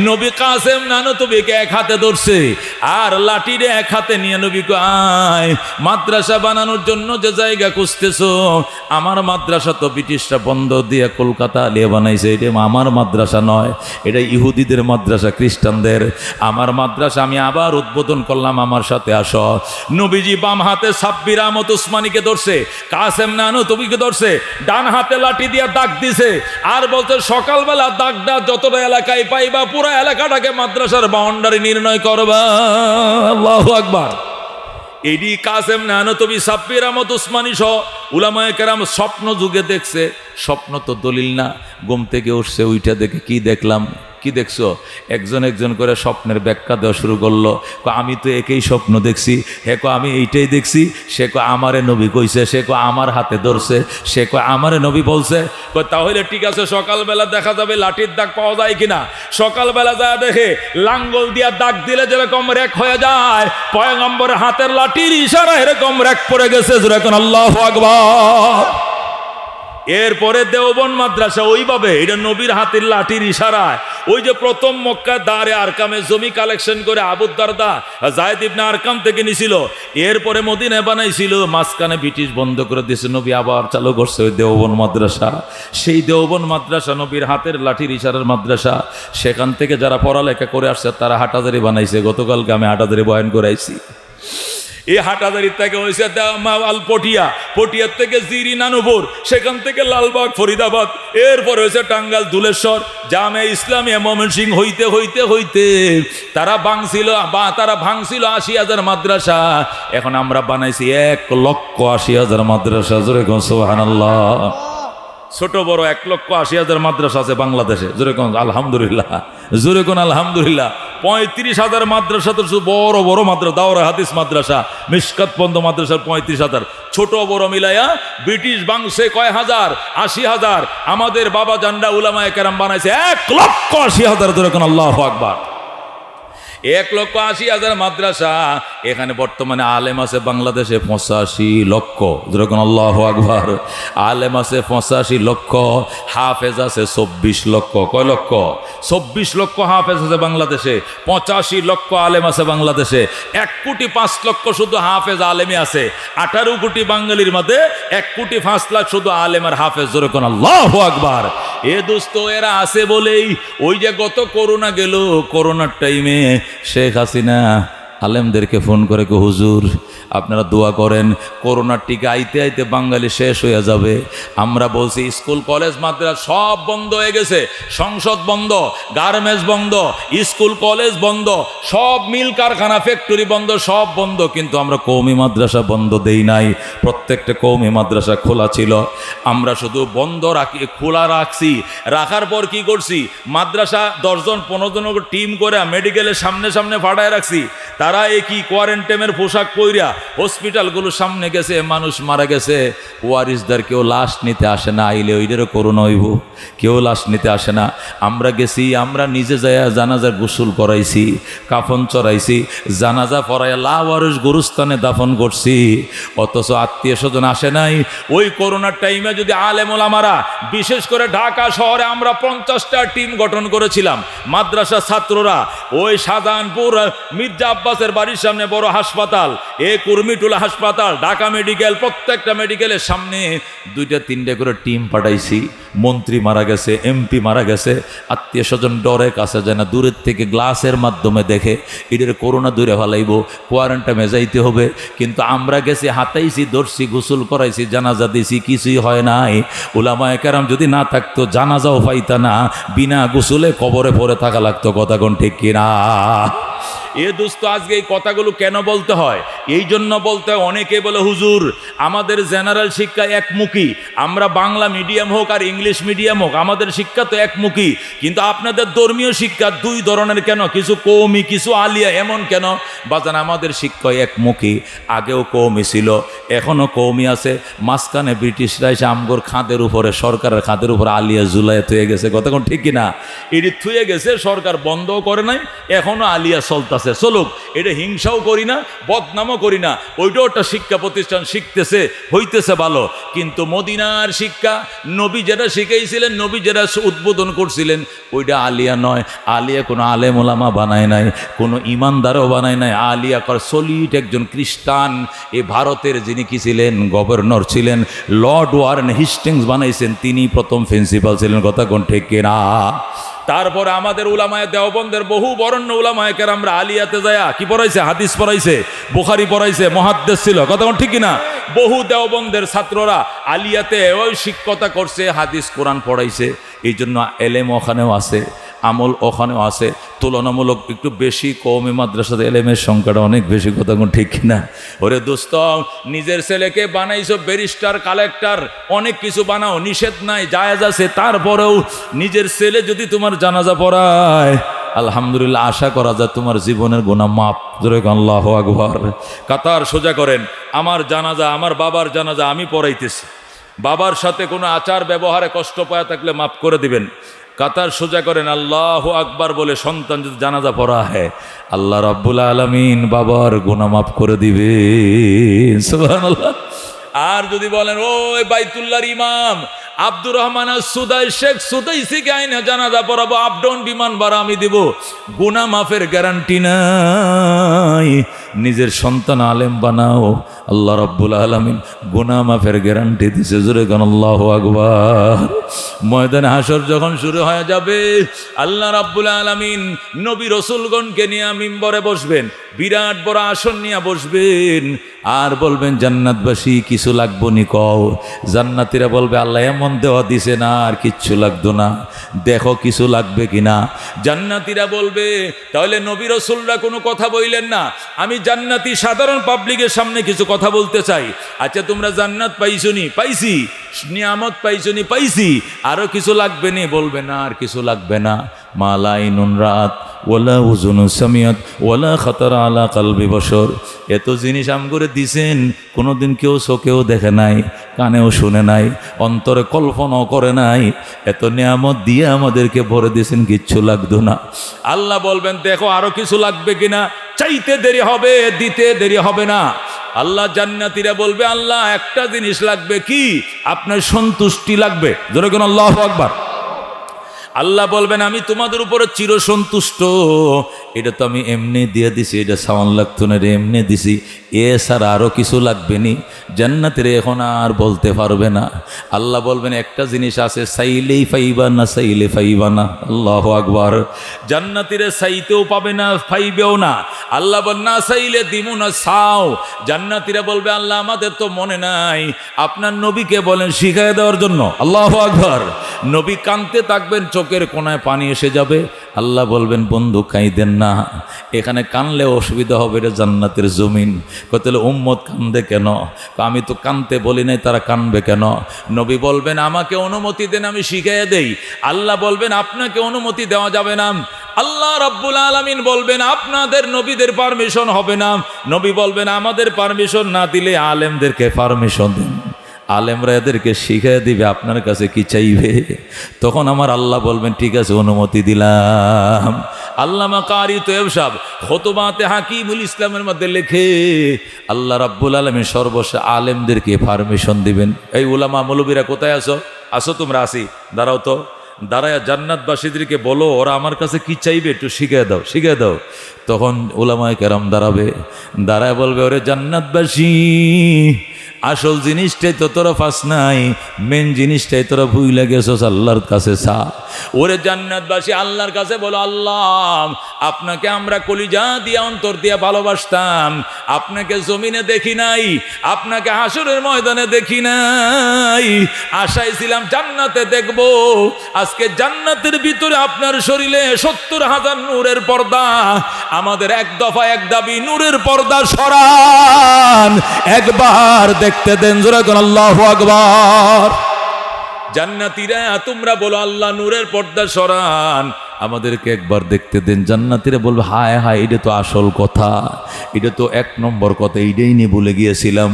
[SPEAKER 1] নবী কাসেম নানো তবিকে এক হাতে ধরছে আর লাঠিরে এক হাতে নিয়ে নবী কয়, মাদ্রাসা বানানোর জন্য যে জায়গা খুঁজতেছো, আমার মাদ্রাসা তো ব্রিটিশরা বন্ধ দিয়ে কলকাতা আলিয়া বানাইছে, এটা আমার মাদ্রাসা নয়, এটা ইহুদিদের মাদ্রাসা, খ্রিস্টানদের। আমার মাদ্রাসা আমি আবার উদ্বোধন করলাম, আমার সাথে আসো। নবীজি বাম হাতে সাব্বির আহমদ উসমানীকে ধরছে, কাসেম নানু তবিকে ধরছে, ডান হাতে লাঠি দিয়া দাগ দিছে আর বলছে, সকালবেলা দাগটা যতটা এলাকায় পাইবা পুরো এলাকাটাকে মাদ্রাসার বাউন্ডারি নির্ণয় করবা। আল্লাহু আকবার। এডি কাসেম নানু তবি সাব্বির আহমদ উসমানী সহ উলামায়ে কেরাম স্বপ্ন যুগে দেখছে। স্বপ্ন তো দলিল না, ঘুম থেকে উঠছে, ওইটা দেখে কি দেখলাম, কি দেখছো? একজন একজন করে স্বপ্নের ব্যাখ্যা দেওয়া শুরু করলো। আমি তো একই স্বপ্ন দেখছি, হে কো আমি এইটাই দেখছি, সে কো আমারে নবী কইছে, সে কো আমার হাতে ধরছে, সে কো আমারে নবী বলছে। তাহলে ঠিক আছে, সকালবেলা দেখা যাবে লাঠির দাগ পাওয়া যায় কিনা। সকালবেলা যায় দেখে লাঙ্গল দিয়া দাগ দিলে যেরকম রেক হয়ে যায়, পয়গম্বরের হাতের লাঠির ইশারা এরকম রেক পড়ে গেছে। যেরকম আল্লাহু আকবার। এরপরে দেওবন্দ মাদ্রাসা ওইভাবে, এটা নবীর হাতের লাঠির ইশারায় ওই যে প্রথম মক্কা দারে আরকামে জমি কালেকশন করে আবু দারদা যায়েদ ইবনে আরকাম থেকে নিছিল, এরপরে মদিনায় বানাইছিল, মাঝখানে ব্রিটিশ বন্ধ করে দিয়েছে, নবী আবার চালু করছে ওই দেওবন মাদ্রাসা। সেই দেওবন মাদ্রাসা নবীর হাতের লাঠির ইশারার মাদ্রাসা, সেখান থেকে যারা পড়ালেখা করে আসছে তারা হাটাজারি বানাইছে। গতকালকে আমি হাটাজারি বয়ান করাইছি। এই হাটাজারির থেকে হয়েছে পটিয়া, পটিয়ার থেকে জিরি নানুপুর, সেখান থেকে লালবাগ ফরিদাবাদ, এরপর হয়েছে টাঙ্গাইল ধুলেশ্বর, জামে ইসলামী ময়মনসিংহ হইতে হইতে হইতে তারা ভাঙছিল ৮০,০০০ মাদ্রাসা। এখন আমরা বানাইছি ১,৮০,০০০ মাদ্রাসা। জোরে কোন সুবহানাল্লাহ। ছোট বড় ১,৮০,০০০ মাদ্রাসা আছে বাংলাদেশে। জোরে কোন আলহামদুলিল্লাহ, জোরে কোন আলহামদুলিল্লাহ। ৩৫,০০০ মাদ্রাসা তো বড় বড় মাদ্রাসা, দাওরা হাদিস মাদ্রাসা, মিশকাত বন্ধ মাদ্রাসার ৩৫,০০০, ছোট বড় মিলাইয়া ব্রিটিশ বাংশে কয় হাজার, ৮০,০০০। আমাদের বাবা জানরা উলামায়ে কেরাম বানাইছে ১,৮০,০০০। জোরে কোন আল্লাহু আকবার। ১,৮০,০০০ মাদ্রাসা। এখানে বর্তমানে আলেম আছে বাংলাদেশে ৮৫ লক্ষ। যেরকম আল্লাহু আকবার। আলেম আছে ৮৫ লক্ষ, হাফেজ আছে ২৪ লক্ষ। কয় লক্ষ? ২৪ লক্ষ হাফেজ আছে বাংলাদেশে, ৮৫ লক্ষ আলেম আছে বাংলাদেশে। ১,৫,০০,০০০ শুধু হাফেজ আলেমই আছে। ১৮ কোটি বাঙালির মধ্যে ১,৫,০০,০০০ শুধু আলেম আর হাফেজ। যেরকম আল্লাহু আকবার। এ দোস্ত এরা আছে বলেই ওই যে গত করোনা গেল, করোনার টাইমে শেখ হাসিনা আলেমদেরকে ফোন করে হুজুর আপনারা দোয়া করেন, করোনার টিকা আইতে আইতে বাঙালি শেষ হয়ে যাবে। আমরা বলছি স্কুল কলেজ মাদ্রাসা সব বন্ধ হয়ে গেছে, সংসদ বন্ধ, গার্মেন্টস বন্ধ, স্কুল কলেজ বন্ধ, সব মিল কারখানা ফ্যাক্টরি বন্ধ, সব বন্ধ, কিন্তু আমরা কওমি মাদ্রাসা বন্ধ দেই নাই। প্রত্যেকটা কওমি মাদ্রাসা খোলা ছিল। আমরা শুধু বন্ধ খোলা রাখছি। রাখার পর কি করছি, মাদ্রাসা ১০ জন ১৫ জন টিম করে মেডিকেলের সামনে সামনে ফাটায় রাখছি। তারা একই কোয়ারেন্টাইনের পোশাক পইরা হসপিটালগুলোর সামনে গেছে, মানুষ মারা গেছে, ওয়ারিসদার কেউ লাশ নিতে আসে না, আইলে ওইদেরও করোনা হইব, কেউ লাশ নিতে আসে না। আমরা গেছি, আমরা নিজে যাইয়া জানাজার গোসল করাইছি, কাফন চড়াইছি, জানাজা পড়াইয়া লাওয়ারিস গোরস্থানে দাফন করছি, অথচ আত্মীয় স্বজন আসে নাই। ওই করোনার টাইমে যদি আলেম ওলামারা, বিশেষ করে ঢাকা শহরে আমরা ৫০টা টিম গঠন করেছিলাম, মাদ্রাসা ছাত্ররা, ওই শাহজাহানপুর মির্জা আব্বাসের বাড়ির সামনে বড় হাসপাতাল, কুর্মিটুলা হাসপাতাল, ঢাকা মেডিকেল, প্রত্যেকটা মেডিকেলের সামনে ২-৩টে করে টিম পাঠাইছি। মন্ত্রী মারা গেছে, এমপি মারা গেছে, আত্মীয় স্বজন ডরে কাছে যায় না, দূরের থেকে গ্লাসের মাধ্যমে দেখে এদের করোনা দূরে ফেলাইব, কোয়ারেন্টাইনে যাইতে হবে। কিন্তু আমরা গেছি, হাতাইছি, ধরছি, গোসল করাইছি, জানাজা দিছি, কিছুই হয় নাই। উলামায়ে কেরাম যদি না থাকতো জানাজাও পাইতা না, বিনা গোসলে কবরে পড়ে থাকা লাগতো। কথা কোন ঠিক কিনা? এ দোস্ত আজকে এই কথাগুলো কেন বলতে হয়? এই জন্য বলতে হয়, অনেকে বলে হুজুর আমাদের জেনারেল শিক্ষা একমুখী, আমরা বাংলা মিডিয়াম হোক আর ইংলিশ মিডিয়াম হোক আমাদের শিক্ষা তো একমুখী, কিন্তু আপনাদের ধর্মীয় শিক্ষা দুই ধরনের কেন? কিছু কওমি, কিছু আলিয়া, এমন কেন? বাজান আমাদের শিক্ষা একমুখী। আগেও কওমি ছিল, এখনও কওমি আছে। মাঝখানে ব্রিটিশরা এসে আমগোর খাদের উপরে, সরকারের খাদের উপরে আলিয়া জুলাইয়া থুয়ে গেছে। কতক্ষণ ঠিক কিনা? এটি থুয়ে গেছে, সরকার বন্ধও করে নাই, এখনও আলিয়া চলতেছে। চলুক, এটা হিংসাও করি না, বদনামও করি না, ওইটাও একটা শিক্ষা প্রতিষ্ঠান, শিখতেছে, হইতেছে ভালো। কিন্তু মদিনার শিক্ষা, নবী যেটা শিখাইছিলেন, নবী যেটা উদ্বোধন করছিলেন, ওইটা আলিয়া নয়। আলিয়া কোনো আলেম ওলামা বানায় নাই, কোনো ইমানদারও বানায় নাই। আলিয়া সলিড একজন খ্রিস্টান, এই ভারতের যিনি কি ছিলেন, গভর্নর ছিলেন, লর্ড ওয়ারেন হেস্টিংস বানাইছেন, তিনি প্রথম প্রিন্সিপাল ছিলেন। কথা কোন ঠিক কিনা? তারপরে আমাদের উলামায়ে দেওবন্দের বহু বরেণ্য উলামায়ে কেরামরা আলিয়াতে যায় কি পড়াইছে? হাদিস পড়াইছে, বুখারী পড়াইছে, মুহাদ্দিস ছিল। কথা কোন ঠিক কিনা? বহু দেওবন্দের ছাত্ররা আলিয়াতে ওই শিক্ষকতা করছে, হাদিস কোরআন পড়াইছে। এই জন্য এলেম ওখানেও আছে, আমল ওখানেও আছে। তুলনামূলক একটু বেশি কওমি মাদ্রাসাতে এলেমের সংখ্যাটা অনেক বেশি। কথা কোন ঠিক কিনা? ওরে দোস্ত, নিজের ছেলেকে বানাইছো ব্যারিস্টার, কালেক্টর, অনেক কিছু বানাও, নিষেধ নাই, জায়েজ আছে। তারপরেও নিজের ছেলে যদি তোমার জানাজা পড়ায়, আলহামদুলিল্লাহ, আশা করা যায় তোমার জীবনের গুনাহ মাফ। জোরে আল্লাহু আকবার। কাতার সোজা করেন। আমার জানাজা, আমার বাবার জানাজা আমি পড়াইতেছি, বাবার সাথে কোনো আচার ব্যবহারে কষ্ট পাওয়া থাকলে মাফ করে দিবেন। কাতার সোজা করেন, আল্লাহু আকবার বলে সন্তান যদি জানাজা পড়া হয়, আল্লাহ রাব্বুল আলামিন বাবার গুনাহ মাফ করে দিবেন। সুবহানাল্লাহ। আর যদি বলেন ওই বাইতুল্লাহর ইমাম, আব্দুর রহমান সুদাই শেখ সুদাইসিকে আইনা জানাজা পড়াবো, আপ ডাউন বিমান ভাড়া আমি দিব, গুনাহ মাফের গ্যারান্টি নাই। নিজের সন্তান আলেম বানাও, আল্লাহ রাব্বুল আলামিন গুনাহ মাফের গ্যারান্টি দিছে। জোরে গান আল্লাহু আকবার। ময়দানে হাসর যখন শুরু হয়ে যাবে, আল্লাহ রাব্বুল আলামিন নবী রাসূলগণকে নিয়ে মিম্বরে বসবেন, বিরাট বড় আসন নিয়ে বসবেন, আর বলবেন জান্নাতবাসী কিছু লাগবো নি কও। জান্নাতীরা বলবে আল্লাহ এমন দেওয়া দিছে না আর কিচ্ছু লাগতো না, দেখো কিছু লাগবে কিনা। জান্নাতীরা বলবে তাহলে নবী রাসূলরা কোনো কথা বললেন না, আমি জান্নাতি সাধারণ পাবলিকের সামনে কিছু কথা বলতে চাই। আচ্ছা তোমরা জান্নাত পাইছো নি? পাইছি। নিয়ামত পাইছো নি? পাইছি। আরো কিছু লাগবে নি? বলবে না আর কিছু লাগবে না। মালাইনুন রাত ওয়ালা উযুনু সামিয়াত ওয়ালা খাতার আলা কলবি বশর, এত জিনিস আম করে দিছেন, কোনোদিন কেউ চোখেও দেখে নাই, কানেও শুনে নাই, অন্তরে কল্পনাও করে নাই। এত নিয়ামত দিয়ে আমাদেরকে ভরে দিয়েছেন, কিচ্ছু লাগতো না। আল্লাহ বলবেন দেখো আরো কিছু লাগবে কিনা, চাইতে দেরি হবে, দিতে দেরি হবে না। আল্লাহ জান্নাতীরা বলবে আল্লাহ একটা জিনিস লাগবে, কি? আপনার সন্তুষ্টি লাগবে। জোরে কোন আল্লাহু আকবার। আল্লাহ বলবেন আমি তোমাদের উপরে চির সন্তুষ্ট, এটা তো আমি এমনি দিয়ে দিছি, এটা সাওয়ান লাগতো না রে, এমনি দিছি, এ ছাড়া আরও কিছু লাগবে নি। জান্নাতের এখন আর বলতে পারবে না। আল্লাহ বলবেন একটা জিনিস আছে, চাইলেই পাইবা না চাইলে পাইবা না। আল্লাহু আকবার। জান্নাতীরা চাইতেও পাবে না, পাইবেও না। আল্লাহ বল না চাইলে দিমু না, চাও। জান্নাতীরা বলবে আল্লাহ আমাদের তো মনে নাই, আপনার নবীকে বলেন শিখাই দেওয়ার জন্য। আল্লাহু আকবার। নবী কাঁদতে থাকবেন, চোখের কোনায় পানি এসে যাবে। আল্লাহ বলবেন বন্ধু কাঁদেন না, এখানে কানলে অসুবিধা হবে, এটা জান্নাতের জমিন। কতলে উম্মত কান্দে কেন? আমি তো কানতে বলি নাই, তারা কানবে কেন? নবী বলবেন আমাকে অনুমতি দেন, আমি শিখিয়ে দেই। আল্লাহ বলবেন আপনাকে অনুমতি দেওয়া যাবে না। আল্লাহ রাব্বুল আলামিন বলবেন আপনাদের নবীদের পারমিশন হবে না। নবী বলবেন আমাদের পারমিশন না দিলে আলেমদেরকে পারমিশন দেন, আলেমরা এদেরকে শিখিয়ে দিবে, আপনার কাছে কি চাইবে? তখন আমার আল্লাহ বলবেন ঠিক আছে অনুমতি দিলাম। আল্লামা কারি তৈয়ব সাহেব খুতবাতে হাকিমুল ইসলামের মধ্যে লেখে আল্লাহ রাব্বুল আলামিন সর্বশেষ আলেমদেরকে পারমিশন দিবেন। এই উলামা মৌলবীরা কোথায় আসো? আসো তোমরা, আসি, দাঁড়াও তো, দাঁড়ায় জান্নাতবাসীদেরকে বলো ওরা আমার কাছে কি চাইবে একটু শিখিয়ে দাও, শিখিয়ে দাও। তখন উলামায়ে কেরাম দাঁড়াবে, দাঁড়ায় বলবে ওরে জান্নাতবাসী, আসল জিনিসটাই তো তোরা পাস নাই, মেন জিনিসটাই তোরা ভুইলা গেছস, আল্লাহর কাছে চা। ওরে জান্নাতবাসী আল্লাহর কাছে বলো আল্লাহ আপনাকে আমরা কলিজা দিয়া অন্তর দিয়া ভালোবাসতাম, আপনাকে জমিনে দেখি নাই, আপনাকে হাসরের ময়দানে দেখি নাই, আশায় ছিলাম জান্নাতে দেখব। আজকে জান্নাতের ভিতরে আপনার শরীরে 70,000 নূরের পর্দা। আমাদের এক দফা এক দাবি, নূরের পর্দা সরান, একবার দেখতে দেন। জোরে কোন আল্লাহু আকবার। জান্নাতীরা তোমরা বলো আল্লাহ নূরের পর্দা সরান, আমাদেরকে একবার দেখতে দেন। জান্নাতীরা বলবে হায় হায়, এটা তো আসল কথা, এটা তো এক নম্বর কথা, এইটাই নিয়ে ভুলে গিয়েছিলাম।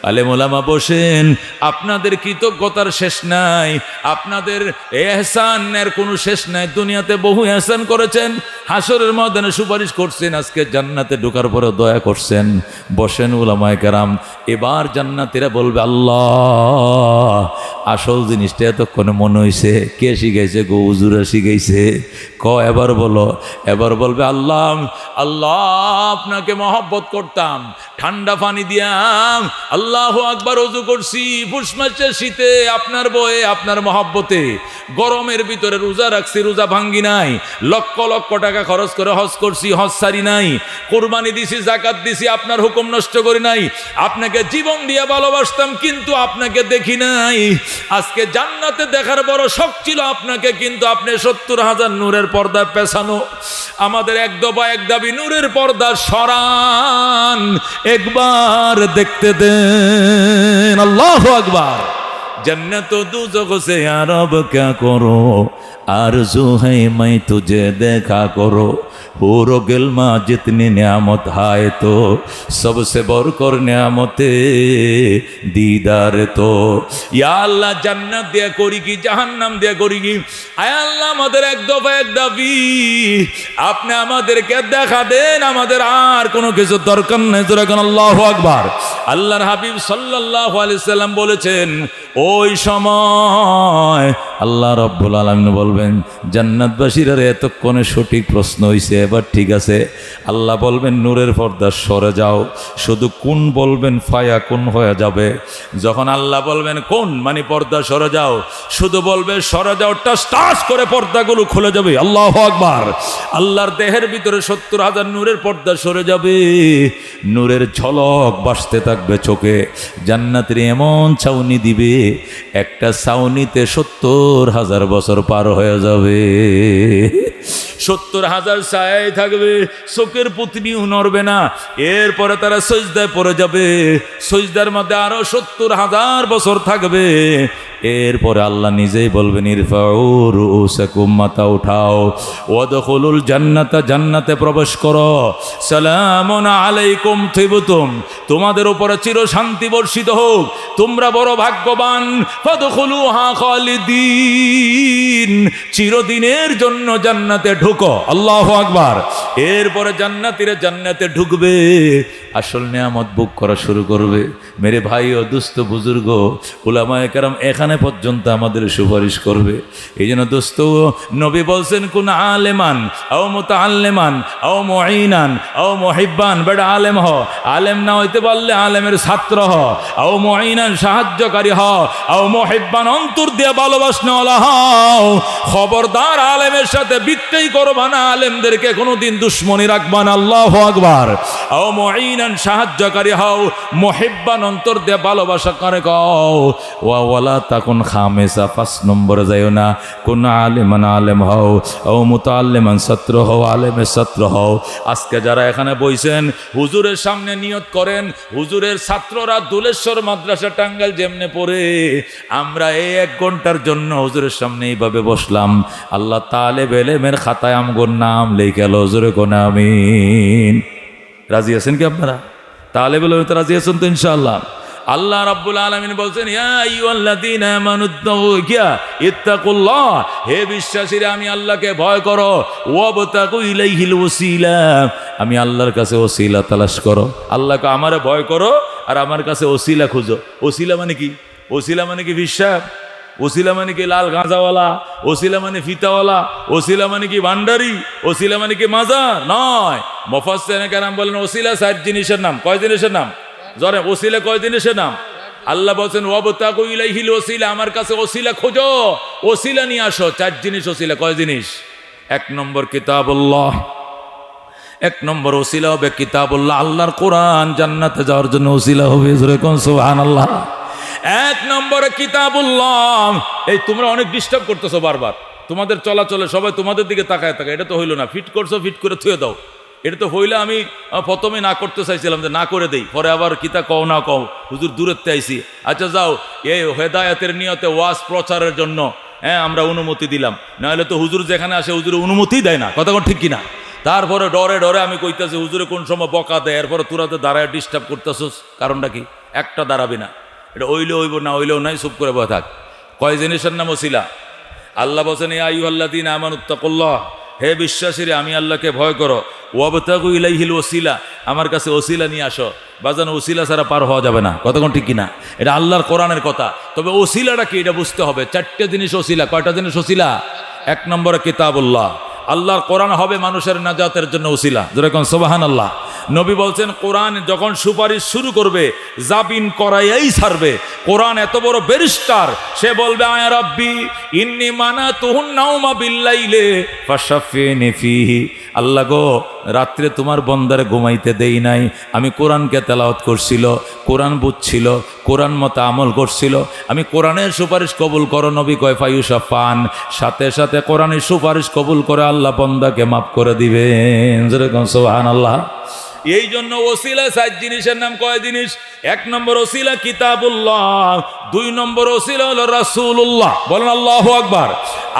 [SPEAKER 1] আলেম ওলামা বসেন, আপনাদের কৃতজ্ঞতার শেষ নাই, আপনাদের এহসানের কোনো শেষ নাই। দুনিয়াতে বহু এহসান করেছেন, হাসরের ময়দানে সুপারিশ করছেন, আজকে জান্নাতে ঢোকার পরে দয়া করছেন। বসেন উলামায়ে কেরাম, এবার জান্নাতীরা বলবে আল্লাহ আসল জিনিসটা এতক্ষণে মনে হয়েছে, কে শিখাইছে গো? হুজুরা শিখাইছে। এবার বলো। এবার বলবে আল্লাহ আল্লাহ আপনাকে মহব্বত করতাম, ঠান্ডা পানি দিয়াম আল্লাহু আকবার ওযু করছি, পুষ মাসের শীতে আপনার বয়ে আপনার মহব্বতে, গরমের ভিতরে রোজা রাখছি, রোজা ভাঙ্গি নাই, লক্ষ লক্ষ টাকা খরচ করে হজ করছি, হজ সারি নাই, কুরবানি দিছি, যাকাত দিছি, আপনার হুকুম নষ্ট করি নাই, আপনাকে জীবন দিয়ে ভালোবাসতাম, কিন্তু আপনাকে দেখি নাই। আজকে জান্নাতে দেখার বড় শখ ছিল আপনাকে, কিন্তু আপনি 70,000 নূরের পর্দা পেছানো। আমাদের এক দফা এক দাবি, নূরের পর্দা সরান, একবার দেখতে দেন। আল্লাহু আকবার। जन्नत दोज़ख से यारब क्या करो, आरज़ू है मैं तुझे देखा करो, पूरो गिलमा जितनी नियामत है तो सबसे बढ़कर नियामते दीदार तो। या अल्लाह जन्नत दिया करी की जहन्नम दिया करी की, आय अल्लाह আমাদের এক দফা এক দাবি, আপনি আমাদেরকে দেখা দেন, আমাদের আর কোনো কিছু দরকার নেই। জোরে কোন আল্লাহু আকবার। আল্লাহর হাবিব সাল্লাল্লাহু আলাইহি সাল্লাম বলেছেন, ও ওই সময় আল্লাহ রাব্বুল আলামিন বলবেন জান্নাতবাসীরা এতক্ষণে সঠিক প্রশ্ন হইছে, এবার ঠিক আছে। আল্লাহ বলবেন নূরের পর্দা সরে যাও, শুধু কোন বলবেন ফায়া কোন হয়ে যাবে। যখন আল্লাহ বলবেন কোন মানে পর্দা সরে যাও, শুধু বলবে সরে যাও, টাস টাস করে পর্দাগুলো খুলে যাবে। আল্লাহু আকবার। আল্লাহর দেহের ভিতরে 70,000 নূরের পর্দা সরে যাবে, নূরের ঝলক ভাসতে থাকবে চোখে। জান্নাতের এমন ছাউনি দিবে, একটা ছাউনিতে 70,000 বছর পার হয়ে যাবে। 70,000 ছায়াই থাকবে, চোখের পুতনিও নড়বে না। এরপরে তারা সজদায় পড়ে যাবে, সজদার মধ্যে আরো 70,000 বছর থাকবে। এরপরে আল্লাহ নিজেই বলবেন ইরফাউ রুউসাকুম, মাথা উঠাও, ওয়াদখুলুল জান্নাতা, জান্নাতে প্রবেশ করো, সালামুন আলাইকুম তিবতুম, তোমাদের উপরে চির শান্তি বর্ষিত হোক, তোমরা বড় ভাগ্যবান। ফাদখুলুহা খালিদিন, চিরদিনের জন্য জান্নাতে ঢুকো। আল্লাহু আকবার। এরপরে জান্নাতীরা জান্নাতে ঢুকবে, আসল নিয়ামত ভোগ করা শুরু করবে। মেরে ভাই ও দুস্থ বুজুর্গ উলামায়ে কেরাম এখানে পর্যন্ত আমাদের সুপারিশ করবে। এই জন্য দোস্ত নবী বলছেন কোন আলেমান আও মুতাআল্লিমান আও মুঈনান আও মুহিব্বান, বেটা আলেম হ, আলেম না হইতে পারলে আলেমের ছাত্র হ, আও মুঈনান সাহায্যকারী হ, আও মুহিব্বান অন্তর দিয়ে ভালোবাসনেওয়ালা হও। খবরদার আলেমের সাথে বিট্টাই করবা না, আলেমদেরকে কোনোদিন দুশ্মনী রাখবা না। আল্লাহু আকবার। আও মুঈনান সাহায্যকারী হও, মুহিব্বান অন্তর দিয়ে ভালোবাসা করে কও। ওয়ালা তাকুন খামেসা, 5 নম্বরে যাইও না, কোন আলেমান আলেম হও, ও মুতাআল্লিমান ছাত্র হও, আলেমের ছাত্র হও। আজকে যারা এখানে বইছেন হুজুরের সামনে নিয়ত করেন, হুজুরের ছাত্ররা দুলেশ্বর মাদ্রাসা টাঙ্গাইল যেমনে পড়ে, আমরা এই 1 ঘন্টার জন্য হুজুরের সামনে এইভাবে বসলাম। আল্লাহ তালেব ইলমের খাতায় আমগোর নাম লেখাল। হুজুরে কোন আমিন। রাজি আছেন কি আপনারা? তালেব ইলমে রাজি আছেন তো ইনশাআল্লাহ? আল্লাহ রাব্বুল আলামিন বলছেন ইয়া আইয়ুহাল্লাযীনা ইত্তাকুল্লাহ, হে বিশ্বাসীরা আমি আল্লাহকে ভয় করো, ওয়াবতাগু ইলাইহিল ওসিলা, আমি আল্লাহর কাছে ওসিলা তালাশ করো। আল্লাহকে আমারে ভয় করো আর আমার কাছে ওসিলা খুঁজো। ওসিলা মানে কি? ওসিলা মানে কি বিশ্বাস? ওসিলা মানে কি লাল গাঁজাওয়ালা? ওসিলা মানে ফিতাওয়ালা? ওসিলা মানে কি ভান্ডারি? ওসিলা মানে কি মাজার? নয়। মুফাসসিরিনে কেরাম বলেন ওসিলা 4 জিনিসের নাম। কয় জিনিসের নাম? জরে ওসিলা কয় জিনিসের নাম? আল্লাহ বলছেন ওয়াবতাগু ইলাইহিল ওসিলা, আমার কাছে ওসিলা খোঁজো, ওসিলা নিয়ে আসো। 4 জিনিস ওসিলা। কয় জিনিস? 1 নম্বর কিতাবুল্লাহ, 1 নম্বর ওসিলা হবে কিতাবুল্লাহ, আল্লাহর কোরআন। জান্নাতে যাওয়ার জন্য ওসিলা হবে। জোরে কোন সুবহানাল্লাহ। 1 নম্বরে কিতাবুল্লাহ। এই তোমরা অনেক ডিস্টার্ব করতেছো বারবার, তোমাদের চলাচলে সবাই তোমাদের দিকে তাকায় তাকায়। এটা তো হইলো না, ফিট করছো, ফিট করে থুয়ে দাও। এটা তো হইলে আমি প্রথমে না করতে চাইছিলাম যে না করে দেই, পরে আবার কিতা কও না কও, হুজুর দূরেতে আইছি। আচ্ছা যাও, এই হেদায়েতের নিয়তে ওয়াজ প্রচারের জন্য আমরা অনুমতি দিলাম, নাহলে তো হুজুর যেখানে আসে হুজুর অনুমতি দেয় না। কথা কোন ঠিক কিনা? তারপরে ডরে ডরে আমি কইতেছি হুজুরে কোন সময় বকা দেয়, এরপরে তোরা তো দাঁড়ায় ডিস্টার্ব করতেছস। কারণটা কি? একটা দাঁড়াবি না, এটা হইলে হইব, না হইলেও নাই, চুপ করে বসে থাক। কয় জিনিসের নাম ওসিলা? আল্লাহ বলেন ইয়া আইয়ুহাল্লাযীনা আমানুত্তাকুল্লাহ, হে বিশ্বাসীরা আমি আল্লাহকে ভয় করো, ওয়াবতাগু ইলাইহিল ওসিলা, আমার কাছে ওসিলা নিয়ে আসো। বাজান ওসিলা ছাড়া পার হওয়া যাবে না। কতক্ষণ ঠিক কিনা? এটা আল্লাহর কোরআনের কথা। তবে ওসিলাটা কি এটা বুঝতে হবে। 4টে জিনিস ওসিলা। কয়টা জিনিস ওসিলা? 1 নম্বরে কিতাবুল্লাহ, আল্লাহর কোরআন হবে মানুষের নাজাতের জন্য ওসিলা। যেরকম সুবহানাল্লাহ। নবী বলছেন কোরআন যখন সুপারিশ শুরু করবে জাবিন করাইয়াই ছাড়বে। কোরআন এত বড় ব্যারিস্টার, সে বলবে আয়া রাব্বি ইন্নী মানাতুহুন নাওমা বিল্লাইলে ফাশাফিনি ফিহি, আল্লাহ গো রাত্রে তোমার বন্দারে ঘুমাইতে দেই নাই, আমি কোরআনকে তেলাওয়াত করছিল, কোরআন বুঝছিল, কোরআন মতো আমল করছিল, আমি কোরআনের সুপারিশ কবুল করো। নবী কয় ফায়ুশাফান, সাথে সাথে কোরআনের সুপারিশ কবুল করে আল্লাহ বন্দাকে মাফ করে দিবেন। যেরকম সুবহানাল্লাহ। এই জন্য ওসিলা 4 জিনিসের নাম। কয় জিনিস? 1 নম্বর ওসিলা কিতাবুল্লাহ, 2 নম্বর ওসিলা হলো রাসূলুল্লাহ। বলেন আল্লাহু আকবার।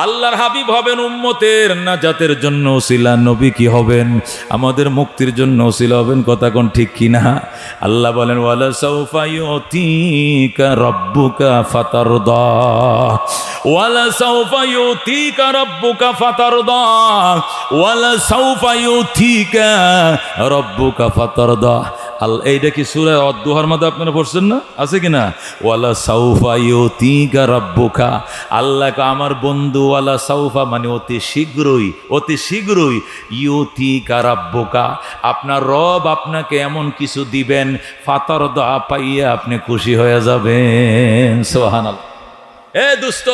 [SPEAKER 1] আল্লাহর হাবিব হবেন উম্মতের নাজাতের জন্য ওসিলা। নবী কি হবেন? আমাদের মুক্তির জন্য ওসিলা হবেন। কথা কোন ঠিক কিনা? আল্লাহ বলেন ওয়ালা সাউফা ইউতিকা রাব্বুকা ফাতারদা, ওয়ালা সাউফা ইউতিকা রাব্বুকা ফাতারদা, ওয়ালা সাউফা ইউতিকা রাব্বুকা ফাতারদা। এইটা কি সূরা আদ-দুহার মধ্যে আপনারা পড়ছেন না, আছে কিনা? ওয়ালা সাউফা ইউতিকা রাব্বুকা, আল্লাহ আমার বন্ধু, ওয়ালা সাউফা মানে অতি শীঘ্রই ইউতিকা রাব্বুকা, আপনার রব আপনাকে এমন কিছু দিবেন, ফাতারদা পাইয়া আপনি খুশি হয়ে যাবেন। সুবহানাল্লাহ। দুস্থ,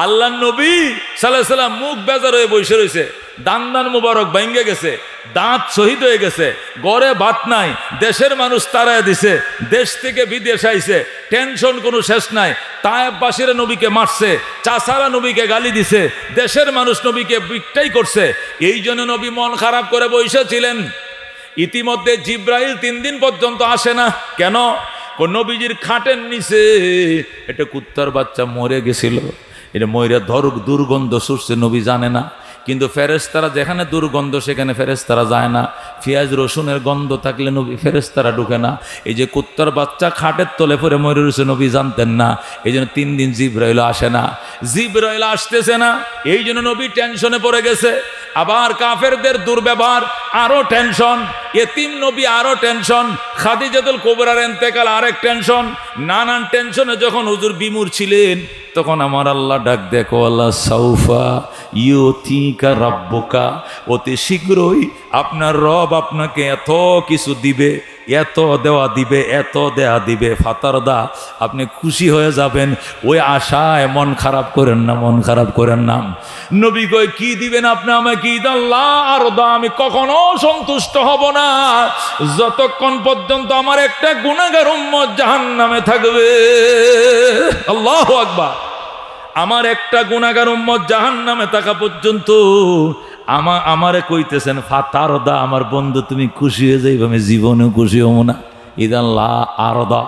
[SPEAKER 1] আল্লাহ নবী সাল্লাল্লাহু আলাইহি সাল্লাম মুখ বেজার হয়ে বসে রয়েছে, দান মুবারক ভাঙ্গে গেছে, দাঁত শহীদ হয়ে গেছে, গড়ে ভাত নাই, দেশের মানুষ তাড়ায় দিছে, দেশ থেকে বিদেশ আইছে, টেনশন কোনো শেষ নাই। তায়েফবাসীরা নবীকে মারছে, চাচারা নবীকে গালি দিছে, দেশের মানুষ নবীকে বিট্টাই করছে। এই জন্য নবী মন খারাপ করে বসেছিলেন। ইতিমধ্যে জিব্রাইল 3 দিন পর্যন্ত আসে না। কেন? নবীজির খাটের নিচে একটা কুত্তার বাচ্চা মরে গেছিল, এটা ময়রা দুর্গন্ধ ছুটছে, নবী জানে না। কিন্তু ফেরেশতারা যেখানে দুর্গন্ধ সেখানে ফেরেশতারা যায় না। পেঁয়াজ রসুনের গন্ধ থাকলে নবী ফেরেশতারা ঢুকে না। এই যে কুত্তার বাচ্চা খাটের তলে পরে মরে রয়েছে, নবী জানতেন না। এই জন্য 3 দিন জিব্রাইল আসে না, জিব্রাইল আসতেছে না। এই জন্য নবী টেনশনে পড়ে গেছে। আবার কাফেরদের দুর্ব্যবহার, আরো টেনশন। এতিম নবী আরো টেনশন। খাদিজাতুল কুবরার ইন্তেকাল আরেক টেনশন। নানান টেনশনে যখন হুজুর বিমূঢ় ছিলেন, তখন আমার আল্লাহ ডাক দেখো, আল্লাহ সাউফা ইউতিকা রাব্বুকা, অতি শীঘ্রই আপনার রব আপনাকে এত কিছু দিবে, এত দেয়া দিবে, ফাতারদা, আপনি খুশি হয়ে যাবেন। ওই আশায় মন খারাপ করেন না। নবী কই, কি দিবেন আপনি আমাকে? আল্লাহ আরদা, আমি কখনো সন্তুষ্ট হব না যতক্ষণ পর্যন্ত আমার একটা গুনাহগার উম্মত জাহান্নামে থাকবে। আল্লাহু আকবার। আমার একটা গুনাহগার উম্মত জাহান্নামে থাকা পর্যন্ত আমারে কইতেছেন ফাতারদা, আমার বন্ধু তুমি খুশি হয়ে যাইবে, আমি জীবনেও খুশি হব না। ইদাল্লাহ আরদা,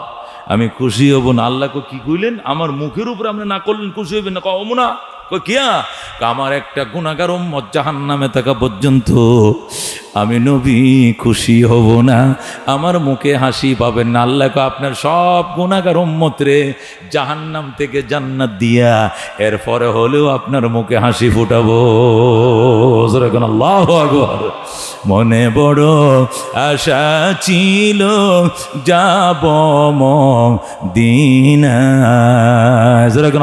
[SPEAKER 1] আমি খুশি হব না। আল্লাহ কি কইলেন? আমার মুখের উপরে আপনি না করলেন খুশি হইবেন না, কব না কিয়া? আমার একটা গুনাহগার উম্মত জাহান্নামে থাকা পর্যন্ত আমি নবী খুশি হব না, আমার মুখে হাসি পাবেন না। আল্লাহ আপনার সব গুনাহগার উম্মত রে জাহান্নাম থেকে জান্নাত দিয়া এরপরে হলেও আপনার মুখে হাসি ফুটাবো। আল্লাহু আকবার। মনে বড় আশা ছিল যাব মদিনায়।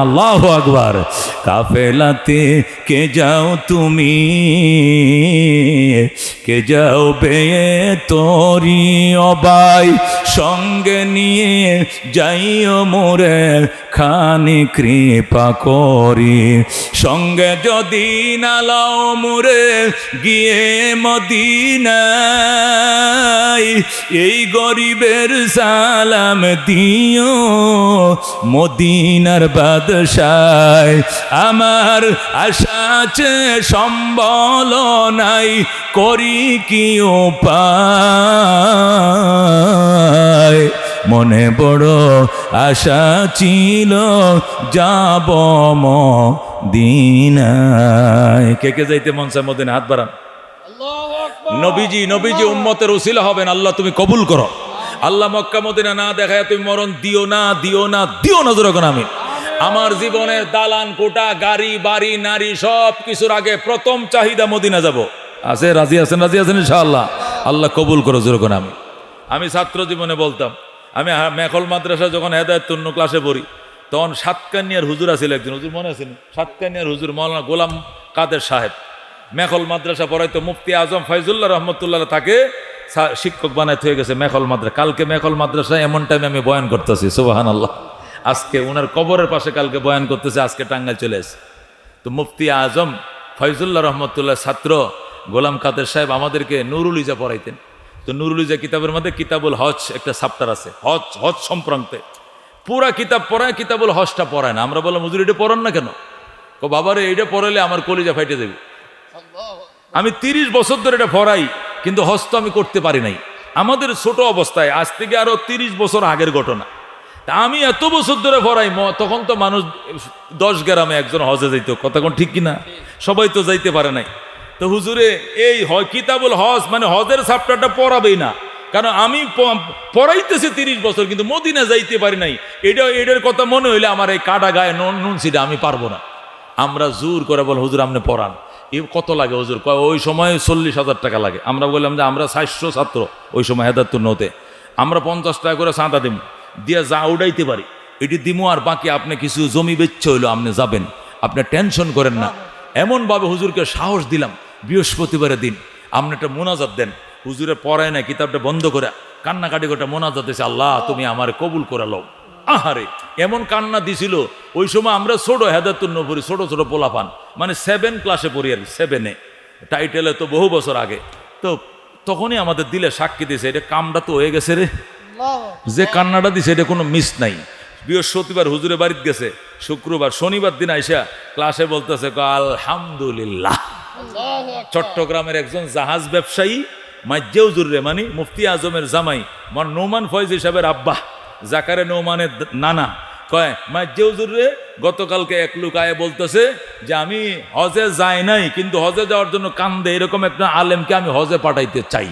[SPEAKER 1] আল্লাহু আকবার। কাফেলাতে কে যাও তুমি, কে যাও বেয়ে তোরি অবাই, সঙ্গে নিয়ে যাইও মোরে খানি কৃপা করি, সঙ্গে যদি না লাও মোরে গিয়ে মদিনায়, এই গরিবের সালাম দিও মদিনার বাদশায়। আমার আশা আছে সম্বল নাই, করি কি উপায়, মনে বড় আশা ছিল যাব মদিনায়। কে কে যাইতে মন চায় মদিনা? হাত বাড়ান। নবীজি উম্মতের উসিলা হবেন, আল্লাহ তুমি কবুল করো। আল্লাহ মক্কা মদিনা না দেখায় তুমি মরণ দিও না। যখন আমি আমার জীবনের দালান কোটা, গাড়ি বাড়ি, নারী সব কিছুর আগে প্রথম চাহিদা মদিনা যাব। আছে? রাজি আছেন ইনশাআল্লাহ। আল্লাহ কবুল করো যখন আমি ছাত্র জীবনে বলতাম, আমি মেখল মাদ্রাসা যখন হেদায়েতুন ক্লাসে পড়ি, তখন সাতকানিয়ার হুজুর আছিল একজন, হুজুর মনে আছেন? সাতকানিয়ার হুজুর মাওলানা গোলাম কাদের সাহেব মেখল মাদ্রাসা পড়াইতো। মুফতি আজম ফয়জুল্লাহ রহমতুল্লাহ তাকে শিক্ষক বানাইতে হয়ে গেছে মেখল মাদ্রাসা। কালকে মেখল মাদ্রাসায় এমন টাইমে আমি বয়ান করতেছি, সুবহানাল্লাহ। আজকে ওনার কবরের পাশে কালকে বয়ান করতেছে, আজকে টাঙ্গাইল চলে এসে। তো মুফতি আজম ফয়জুল্লাহ রহমতুল্লাহ ছাত্র গোলাম কাদের সাহেব আমাদেরকে নুরুল ইজা পড়াইতেন। তো নুরুল ইজা কিতাবের মধ্যে কিতাবুল হজ একটা চ্যাপ্টার আছে, হজ সম্পর্কে পুরা কিতাব পড়ায়, কিতাবুল হজটা পড়ায় না। আমরা বললাম হুজুর এটা পড়ান না কেন? বাবারে এইটা পড়াইলে আমার কলিজা ফাইটে যাবে। আমি 30 বছর ধরে এটা পড়াই, কিন্তু হজ তো আমি করতে পারি নাই। আমাদের ছোট অবস্থায়, আজ থেকে আরো 30 বছর আগের ঘটনা। আমি এত বছর ধরে পড়াই, তখন তো মানুষ 10 গ্রামে একজন হজে যাইত, কথা কোন ঠিক কিনা? সবাই তো যাইতে পারে নাই। তো হুজুরে এই কিতাবুল হজ মানে হজের চ্যাপ্টারটা পড়াবেই না, কারণ আমি পড়াইতেছি 30 বছর, কিন্তু মদিনা যাইতে পারি নাই। এটার কথা মনে হইলে আমার এই কাটা গায়ে নুন ছিটা আমি পারবো না। আমরা জোর করে বল হুজুর আপনি পড়ান। কত লাগে হুজুর? ওই সময় 40,000 টাকা লাগে। আমরা বললাম যে আমরা 400 ছাত্র ওই সময় হেদায়েতুন নূতে, আমরা 50 টাকা করে চাঁদা দিব, দিয়ে যা উড়াইতে পারি এটি দিমু, আর বাকি আপনি কিছু জমি বেচছে হইলো আপনি যাবেন, আপনি টেনশন করেন না। এমনভাবে হুজুরকে সাহস দিলাম। বৃহস্পতিবারের দিন আপনি একটা মোনাজাত দেন, হুজুরে পড়ায় না, কিতাবটা বন্ধ করে কান্নাকাটি করে মোনাজাত দিয়েছে, আল্লাহ তুমি আমার কবুল করে লও। আহারে এমন কান্না দিছিল। ওই সময় আমরা ছোট হেদায়তুন নবী ছোট ছোট পোলাপান, মানে 7 ক্লাসে পড়ি আর 7-এ, টাইটেলে তো বহু বছর আগে। তো তখনই আমাদের দিলে সাক্ষী দিয়েছে, এটা কামটা তো হয়ে গেছে রে, যে কান্নাটা দিছে এটা কোনো মিস নাই। বৃহস্পতিবার হুজুরে বাড়িতে গেছে, শুক্রবার শনিবার দিন আইসা ক্লাসে বলতেছে আলহামদুলিল্লাহ। চট্টগ্রামের একজন জাহাজ ব্যবসায়ী মাজ্জে হুজুর রে, মানে মুফতি আজমের জামাই নোমান ফয়েজ সাহেবের আব্বা, জাকারে নোমানের নানা, কয় মাজ্জে হুজুর রে গতকালকে এক লোক আয়ে বলতেছে যে আমি হজে যাই নাই, কিন্তু হজে যাওয়ার জন্য কান্দে, এরকম একটা আলেমকে আমি হজে পাঠাইতে চাই।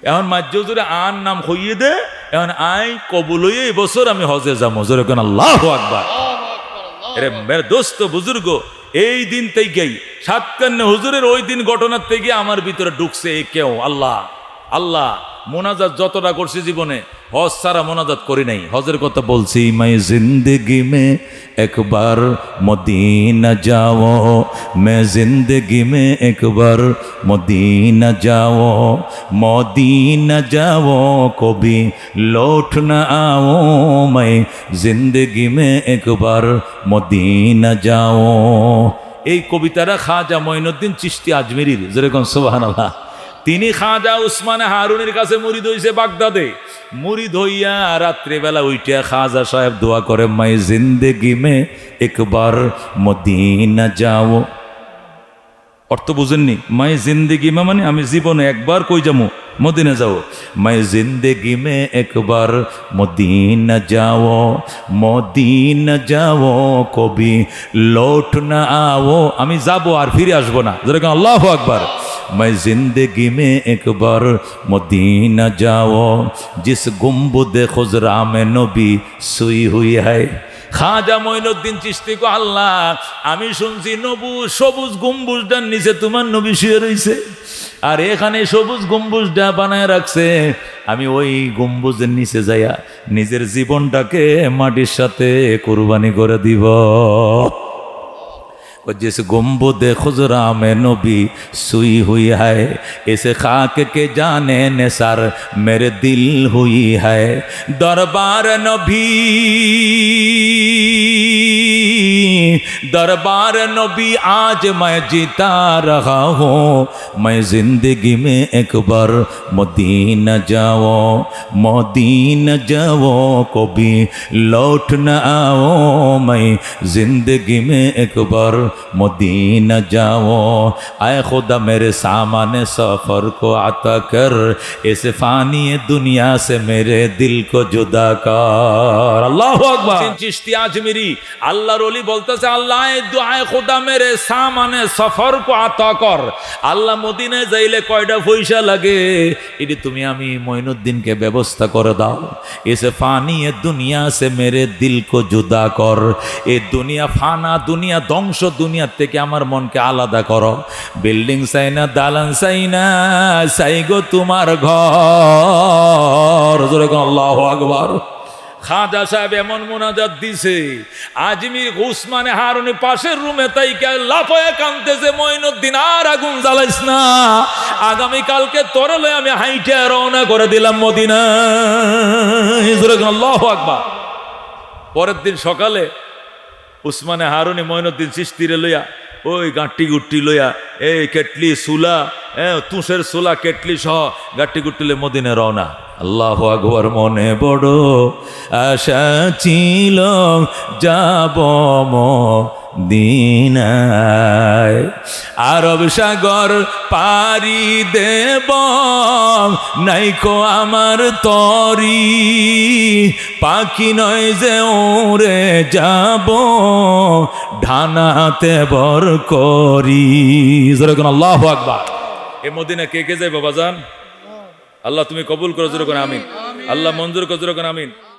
[SPEAKER 1] এখন মাজ্জে হুজুরে আন নাম হইয়ে দে, এখন আই কবুল হইয়ে এই বছর আমি হজে যাবো। জোরে কোন আল্লাহু আকবার। আরে মেরে দোস্ত বুজুর্গ, এই দিন থেকেই সাতকান্নে হুজুরের ওই দিন ঘটনার থেকে আমার ভিতরে ঢুকছে এই কেউ আল্লাহ আল্লাহ। মোনাজাত যতটা করছি জীবনে, হজ সারা মোনাজাত করি নাই। হজের কথা বলছি, মাই জিন্দগি মে একবার মদিনা যাও, মে জিন্দগি মে একবার মদিনা যাও, মদিনা যাও কবি লৌট না আও, মাই জিন্দগি মে একবার মদিনা যাও। এই কবিতাটা খাজা মঈনুদ্দিন চিশতি আজমেরির, যেরকম সুবহানাল্লাহ। তিনি খাজা উসমানে হারুনের কাছে মুরিদ হইছে বাগদাদে। মুরিদ হইয়া রাত্রিবেলা উইটা খাজা সাহেব দোয়া করে, মাই জিন্দেগি মে একবার মদিনা যাও। অর্থ বুঝেননি? মাই জিন্দেগি মে মানে আমি জীবনে একবার কই যাবো, মদিনা যাও। মাই জিন্দেগি মে একবার মদিনা যাও, মদিনা যাও কবি লৌট না আও। আমি যাব আর ফিরে আসবো না। যেরকম আল্লাহু আকবার। मैं जिंदगी में एक बार मदीना जाओ, जिस गुम्बद खुजरा में नबी सुई हुई है। খাজা মঈনুদ্দিন চিশতি কো আল্লাহ, আমি শুনছি সবুজ গম্বুজটার নিচে তোমার নবী শুয়ে রয়েছে, আর এখানে সবুজ গম্বুজটা বানায় রাখছে। আমি ওই গম্বুজের নিচে যাইয়া নিজের জীবনটাকে মাটির সাথে কুরবানি করে দিব। जिस गुम्बद खुजरा में नबी सुई हुई है, इस खाक के जाने निसार मेरे दिल हुई है। दरबार नबी, दरबार नबी आज मैं जीता रहा हूँ, मैं जिंदगी में एक बार मदीना जाओ, मदीना जाओ कभी लौट न आओ, मैं जिंदगी में एक बार मदीना जाओ। आए खुदा मेरे सामाने सफर को आता कर, इस फानी दुनिया से मेरे दिल को जुदा कर। अल्लाहु अकबर। चिश्ती आजमेरी আল্লাহর ওলি বলতেছে, আল্লাহ দুআয়ে খুদা মেরে সামানে সফর কো আতা কর। আল্লাহ মদিনায় যাইলে কয়টা পয়সা লাগে এটি তুমি আমি মঈনুদ্দিনকে ব্যবস্থা করে দাও। ইস ফানি দুনিয়া সে মেরে দিল কো জুদা কর। এই দুনিয়া ফানা, দুনিয়া ধ্বংস, দুনিয়ার থেকে আমার মনকে আলাদা করো। বিল্ডিং চাই না, দালান চাই না, চাই গো তোমার ঘর। জোরে কোন আল্লাহু আকবার। খাজা সাহেব এমন মোনাজাত দিছে, আজমির উসমানে হারুনের পাশের রুমে তাইকে লাফায়া কাঁদতেছে, মঈনুদ্দিন আর আগুন জ্বালাইস না, আগামীকালকে তোরে লয়ে আমি হাইটা রওনা করে দিলাম মদিনায়। আল্লাহু আকবার। পরের দিন সকালে উসমানে হারুনি মঈনুদ্দিন চিশতিরে লইয়া ওই গাঁটি গুট্টি লইয়া এই কেটলি সুলা, তুষের সুলা কেটলি সহ গাঁটি গুট্টি লয়ে মদিনায় রওনা। আল্লাহু আকবার। মনে বড় আশা ছিল যাব মদিনায়, আরব সাগর পারি দেব নাইকো আমার তরি, পাখি নয় যে ওরে যাব ঢানাতে বর করি। যেরকম আল্লাহু আকবার। এ মদিনা কে কে যায় বাবাজান? আল্লাহ তুমি কবুল করো, যেরকম আমিন। আল্লাহ মঞ্জুর করো, যেরকম আমিন।